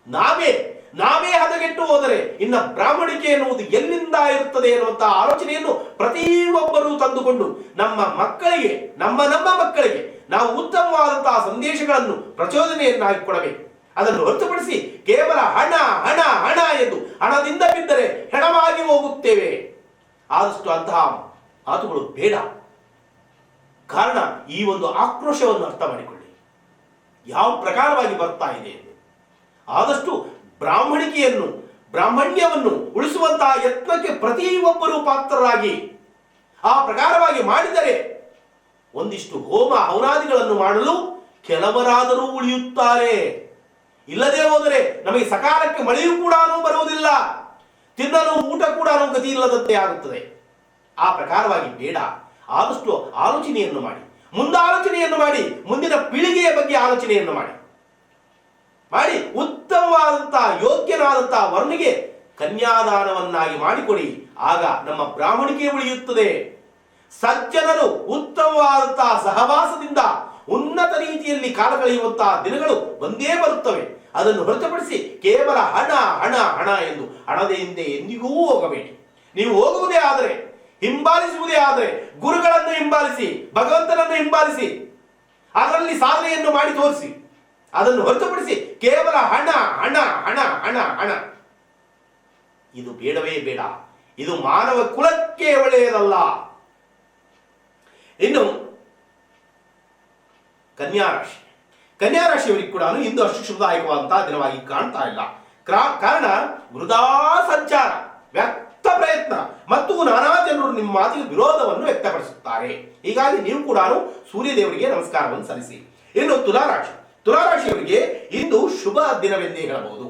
ನಾವೇ ಹದಗೆಟ್ಟು ಹೋದರೆ ಇನ್ನ ಬ್ರಾಹ್ಮಣಿಕೆ ಎನ್ನುವುದು ಎಲ್ಲಿಂದ ಇರುತ್ತದೆ ಎನ್ನುವಂತಹ ಆಲೋಚನೆಯನ್ನು ಪ್ರತಿಯೊಬ್ಬರೂ ತಂದುಕೊಂಡು ನಮ್ಮ ಮಕ್ಕಳಿಗೆ ನಮ್ಮ ಮಕ್ಕಳಿಗೆ ನಾವು ಉತ್ತಮವಾದಂತಹ ಸಂದೇಶಗಳನ್ನು ಪ್ರಚೋದನೆಯನ್ನಾಗಿ ಕೊಡಬೇಕು. ಅದನ್ನು ಹೊರತುಪಡಿಸಿ ಕೇವಲ ಹಣ ಹಣ ಹಣ ಎಂದು ಹಣದಿಂದ ಬಿದ್ದರೆ ಹೆಣವಾಗಿ ಹೋಗುತ್ತೇವೆ. ಆದಷ್ಟು ಅಂತಹ ಮಾತುಗಳು ಬೇಡ. ಕಾರಣ ಈ ಒಂದು ಆಕ್ರೋಶವನ್ನು ಅರ್ಥ ಮಾಡಿಕೊಳ್ಳಿ, ಯಾವ ಪ್ರಕಾರವಾಗಿ ಬರ್ತಾ ಇದೆ ಎಂದು. ಆದಷ್ಟು ಬ್ರಾಹ್ಮಣ್ಯವನ್ನು ಉಳಿಸುವಂತಹ ಯತ್ನಕ್ಕೆ ಪ್ರತಿಯೊಬ್ಬರೂ ಪಾತ್ರರಾಗಿ ಆ ಪ್ರಕಾರವಾಗಿ ಮಾಡಿದರೆ ಒಂದಿಷ್ಟು ಹೋಮ ಹವನಾದಿಗಳನ್ನು ಮಾಡಲು ಕೆಲವರಾದರೂ ಉಳಿಯುತ್ತಾರೆ. ಇಲ್ಲದೆ ಹೋದರೆ ನಮಗೆ ಸಕಾಲಕ್ಕೆ ಮಳೆಯೂ ಕೂಡ ಬರುವುದಿಲ್ಲ, ತಿನ್ನಲು ಊಟ ಕೂಡ ಗತಿ ಇಲ್ಲದಂತೆ ಆಗುತ್ತದೆ. ಆ ಪ್ರಕಾರವಾಗಿ ಬೇಡ. ಆದಷ್ಟು ಆಲೋಚನೆಯನ್ನು ಮಾಡಿ, ಮುಂದಾಲೋಚನೆಯನ್ನು ಮಾಡಿ, ಮುಂದಿನ ಪೀಳಿಗೆಯ ಬಗ್ಗೆ ಆಲೋಚನೆಯನ್ನು ಮಾಡಿ ಉತ್ತಮವಾದಂತಹ ಯೋಗ್ಯನಾದಂತಹ ವರ್ಣಿಗೆ ಕನ್ಯಾದಾನವನ್ನಾಗಿ ಮಾಡಿಕೊಡಿ. ಆಗ ನಮ್ಮ ಬ್ರಾಹ್ಮಣಿಕೆ ಉಳಿಯುತ್ತದೆ. ಸಜ್ಜನರು ಉತ್ತಮವಾದಂತಹ ಸಹವಾಸದಿಂದ ಉನ್ನತ ರೀತಿಯಲ್ಲಿ ಕಾಲ ಕಳೆಯುವಂತಹ ದಿನಗಳು ಒಂದೇ ಬರುತ್ತವೆ. ಅದನ್ನು ಹೊರತುಪಡಿಸಿ ಕೇವಲ ಹಣ ಹಣ ಹಣ ಎಂದು ಹಣದ ಹಿಂದೆ ಎಂದಿಗೂ ಹೋಗಬೇಡಿ. ನೀವು ಹೋಗುವುದೇ ಆದರೆ, ಹಿಂಬಾಲಿಸುವುದೇ ಆದರೆ ಗುರುಗಳನ್ನು ಹಿಂಬಾಲಿಸಿ, ಭಗವಂತನನ್ನು ಹಿಂಬಾಲಿಸಿ, ಅದರಲ್ಲಿ ಸಾಧನೆಯನ್ನು ಮಾಡಿ ತೋರಿಸಿ. ಅದನ್ನು ಹೊರತುಪಡಿಸಿ ಕೇವಲ ಹಣ ಹಣ ಹಣ ಹಣ ಹಣ ಇದು ಬೇಡವೇ ಬೇಡ. ಇದು ಮಾನವ ಕುಲಕ್ಕೆ ಒಳ್ಳೆಯದಲ್ಲ. ಇನ್ನು ಕನ್ಯಾರಾಶಿಯವರಿಗೆ ಕೂಡ ಇಂದು ಅಷ್ಟು ಶುಭದಾಯಕವಾದಂತಹ ದಿನವಾಗಿ ಕಾಣ್ತಾ ಇಲ್ಲ. ಕಾರಣ ವೃಥಾ ಸಂಚಾರ, ವ್ಯರ್ಥ ಪ್ರಯತ್ನ ಮತ್ತು ನಾನಾ ಜನರು ನಿಮ್ಮ ಮಾತಿಗೆ ವಿರೋಧವನ್ನು ವ್ಯಕ್ತಪಡಿಸುತ್ತಾರೆ. ಹೀಗಾಗಿ ನೀವು ಕೂಡ ಸೂರ್ಯದೇವರಿಗೆ ನಮಸ್ಕಾರವನ್ನು ಸಲ್ಲಿಸಿ. ಇನ್ನು ತುಲಾರಾಶಿಯವರಿಗೆ ಇಂದು ಶುಭ ದಿನವೆಂದೇ ಹೇಳಬಹುದು.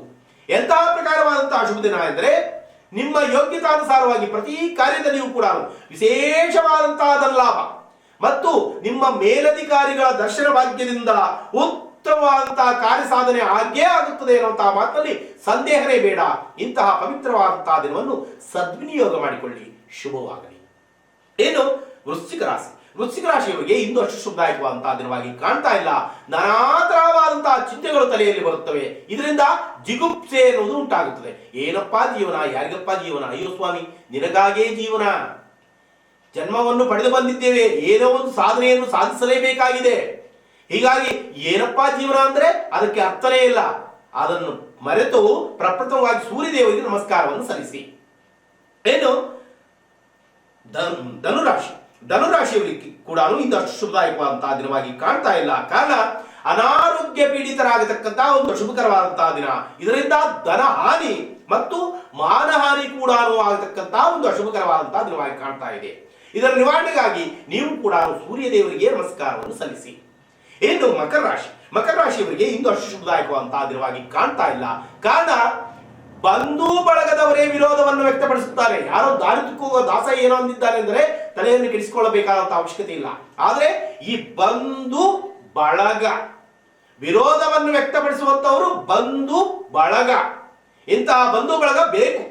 ಎಂತಹ ಪ್ರಕಾರವಾದಂತಹ ಶುಭ ದಿನ ಎಂದರೆ ನಿಮ್ಮ ಯೋಗ್ಯತಾನುಸಾರವಾಗಿ ಪ್ರತಿ ಕಾರ್ಯದಲ್ಲಿಯೂ ಕೂಡ ವಿಶೇಷವಾದಂತಹ ಧನಲಾಭ ಮತ್ತು ನಿಮ್ಮ ಮೇಲಧಿಕಾರಿಗಳ ದರ್ಶನ ಭಾಗ್ಯದಿಂದ ಉತ್ತಮವಾದಂತಹ ಕಾರ್ಯ ಸಾಧನೆ ಆಗೇ ಆಗುತ್ತದೆ ಎನ್ನುವಂತಹ ಮಾತಿನಲ್ಲಿ ಸಂದೇಹನೇ ಬೇಡ. ಇಂತಹ ಪವಿತ್ರವಾದಂತಹ ದಿನವನ್ನು ಸದ್ವಿನಿಯೋಗ ಮಾಡಿಕೊಳ್ಳಿ. ಶುಭವಾಗಲಿ. ಏನು ವೃಶ್ಚಿಕ ರಾಶಿಯವರಿಗೆ ಇಂದು ಅಷ್ಟು ಶುಭದಾಯಕವಾದಂತಹ ದಿನವಾಗಿ ಕಾಣ್ತಾ ಇಲ್ಲ. ನಾನಾ ತರವಾದಂತಹ ಚಿಂತೆಗಳು ತಲೆಯಲ್ಲಿ ಬರುತ್ತವೆ. ಇದರಿಂದ ಜಿಗುಪ್ಸೆ ಎನ್ನುವುದು ಉಂಟಾಗುತ್ತದೆ. ಏನಪ್ಪಾ ಜೀವನ, ಯಾರಿಗಪ್ಪ ಜೀವನ, ಅಯ್ಯೋ ಸ್ವಾಮಿ ನಿನಗಾಗೇ ಜೀವನ, ಜನ್ಮವನ್ನು ಪಡೆದು ಬಂದಿದ್ದೇವೆ, ಏನೋ ಒಂದು ಸಾಧನೆಯನ್ನು ಸಾಧಿಸಲೇಬೇಕಾಗಿದೆ. ಹೀಗಾಗಿ ಏನಪ್ಪಾ ಜೀವನ ಅಂದ್ರೆ ಅದಕ್ಕೆ ಅರ್ಥನೇ ಇಲ್ಲ. ಅದನ್ನು ಮರೆತು ಪ್ರಪ್ರಥಮವಾಗಿ ಸೂರ್ಯದೇವರಿಗೆ ನಮಸ್ಕಾರವನ್ನು ಸಲ್ಲಿಸಿ. ಏನು ಧನುರಾಶಿಯವರಿಗೆ ಕೂಡ ಇಂದು ಅಷ್ಟು ಶುಭದಾಯಕವಾದಂತಹ ದಿನವಾಗಿ ಕಾಣ್ತಾ ಇಲ್ಲ. ಕಾರಣ ಅನಾರೋಗ್ಯ ಪೀಡಿತರಾಗತಕ್ಕಂತಹ ಒಂದು ಶುಭಕರವಾದಂತಹ ದಿನ. ಇದರಿಂದ ಧನ ಹಾನಿ ಮತ್ತು ಮಾನಹಾನಿ ಕೂಡ ಆಗತಕ್ಕಂತಹ ಒಂದು ಅಶುಭಕರವಾದಂತಹ ದಿನವಾಗಿ ಕಾಣ್ತಾ ಇದೆ. ಇದರ ನಿವಾರಣೆಗಾಗಿ ನೀವು ಕೂಡ ಸೂರ್ಯದೇವರಿಗೆ ನಮಸ್ಕಾರವನ್ನು ಸಲ್ಲಿಸಿ. ಇನ್ನು ಮಕರ ರಾಶಿಯವರಿಗೆ ಇಂದು ಅಷ್ಟು ಶುಭದಾಯಕವಾದಂತಹ ದಿನವಾಗಿ ಕಾಣ್ತಾ ಇಲ್ಲ. ಕಾರಣ ಬಂಧು ಬಳಗದವರೇ ವಿರೋಧವನ್ನು ವ್ಯಕ್ತಪಡಿಸುತ್ತಾರೆ. ಯಾರೋ ದಾರಿ ತುಕ್ಕುವ ದಾಸ ಏನೋ ಅಂದಿದ್ದಾನೆ ಅಂದರೆ ತಲೆಯನ್ನು ಕೆಡಿಸಿಕೊಳ್ಳಬೇಕಾದಂತಹ ಅವಶ್ಯಕತೆ ಇಲ್ಲ. ಆದರೆ ಈ ಬಂಧು ಬಳಗ ವಿರೋಧವನ್ನು ವ್ಯಕ್ತಪಡಿಸುವಂತವರು ಬಂಧು ಬಳಗ, ಇಂತಹ ಬಂಧು ಬಳಗ ಬೇಕು.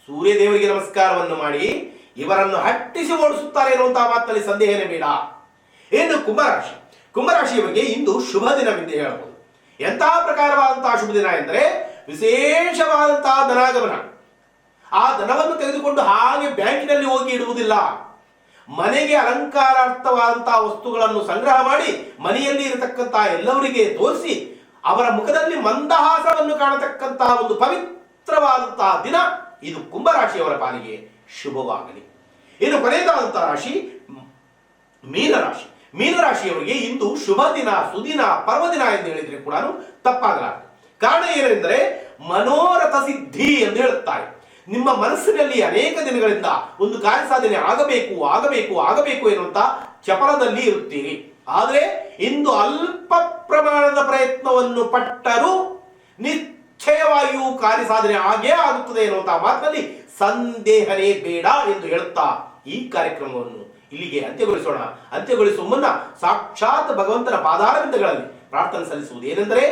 ಸೂರ್ಯದೇವರಿಗೆ ನಮಸ್ಕಾರವನ್ನು ಮಾಡಿ ಇವರನ್ನು ಹಟ್ಟಿಸಿ ಓಡಿಸುತ್ತಾರೆ ಎನ್ನುವಂತಹ ಮಾತಿನಲ್ಲಿ ಸಂದೇಹನೇ ಬೇಡ. ಇನ್ನು ಕುಂಭರಾಶಿಯವರಿಗೆ ಇಂದು ಶುಭ ದಿನವೆಂದು ಹೇಳಬಹುದು. ಎಂತಹ ಪ್ರಕಾರವಾದಂತಹ ಶುಭ ದಿನ ಎಂದರೆ ವಿಶೇಷವಾದಂತಹ ಧನಾಗಮನ. ಆ ಧನವನ್ನು ತೆಗೆದುಕೊಂಡು ಹಾಗೆ ಬ್ಯಾಂಕಿನಲ್ಲಿ ಹೋಗಿ ಇಡುವುದಿಲ್ಲ. ಮನೆಗೆ ಅಲಂಕಾರಾರ್ಥವಾದಂತಹ ವಸ್ತುಗಳನ್ನು ಸಂಗ್ರಹ ಮಾಡಿ ಮನೆಯಲ್ಲಿ ಇರತಕ್ಕಂತಹ ಎಲ್ಲವರಿಗೆ ತೋರಿಸಿ ಅವರ ಮುಖದಲ್ಲಿ ಮಂದಹಾಸವನ್ನು ಕಾಣತಕ್ಕಂತಹ ಒಂದು ಪವಿತ್ರವಾದಂತಹ ದಿನ ಇದು ಕುಂಭರಾಶಿಯವರ ಪಾಲಿಗೆ ಶುಭವಾಗಲಿ. ಇನ್ನು ಕೊನೆಯದಾದಂತಹ ರಾಶಿ ಮೀನರಾಶಿಯವರಿಗೆ ಇಂದು ಶುಭ ದಿನ, ಸುದಿನ, ಪರ್ವದಿನ ಎಂದು ಹೇಳಿದರೆ ಕೂಡ ತಪ್ಪಾಗಲಾರದು. ಕಾರಣ ಏನೆಂದರೆ ಮನೋರಥ ಸಿದ್ಧಿ ಎಂದು ಹೇಳುತ್ತಾರೆ. ನಿಮ್ಮ ಮನಸ್ಸಿನಲ್ಲಿ ಅನೇಕ ದಿನಗಳಿಂದ ಒಂದು ಕಾರ್ಯ ಸಾಧನೆ ಆಗಬೇಕು ಎನ್ನುವಂತ ಚಪಲದಲ್ಲಿ ಇರುತ್ತೀರಿ. ಆದರೆ ಇಂದು ಅಲ್ಪ ಪ್ರಮಾಣದ ಪ್ರಯತ್ನವನ್ನು ಪಟ್ಟರೂ ನಿಶ್ಚಯವಾಗಿಯೂ ಕಾರ್ಯ ಸಾಧನೆ ಆಗೇ ಆಗುತ್ತದೆ ಎನ್ನುವಂತಹ ಮಾತಿನಲ್ಲಿ ಸಂದೇಹನೇ ಬೇಡ ಎಂದು ಹೇಳುತ್ತಾ ಈ ಕಾರ್ಯಕ್ರಮವನ್ನು ಇಲ್ಲಿಗೆ ಅಂತ್ಯಗೊಳಿಸುವ ಮುನ್ನ ಸಾಕ್ಷಾತ್ ಭಗವಂತನ ಪಾದಾರವಿಂದಗಳಲ್ಲಿ ಪ್ರಾರ್ಥನೆ ಸಲ್ಲಿಸುವುದು ಏನೆಂದರೆ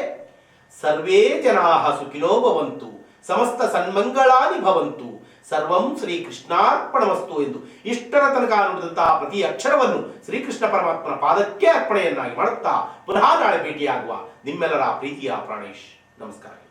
ಸರ್ವೇ ಜನಾಃ ಸುಖಿನೋ ಭವಂತು, ಸಮಸ್ತ ಸನ್ಮಂಗಳಾನಿ ಭವಂತು, ಸರ್ವಂ ಶ್ರೀಕೃಷ್ಣಾರ್ಪಣಮಸ್ತು ಎಂದು ಇಷ್ಟರ ತನಕ ನುಡಿದಂತಹ ಪ್ರತಿ ಅಕ್ಷರವನ್ನು ಶ್ರೀಕೃಷ್ಣ ಪರಮಾತ್ಮನ ಪಾದಕ್ಕೆ ಅರ್ಪಣೆಯನ್ನಾಗಿ ಮಾಡುತ್ತಾ ಪುನಃ ನಾಳೆ ಭೇಟಿಯಾಗುವ ನಿಮ್ಮೆಲ್ಲರ ಪ್ರೀತಿಯ ಪ್ರಾಣೇಶ್. ನಮಸ್ಕಾರ.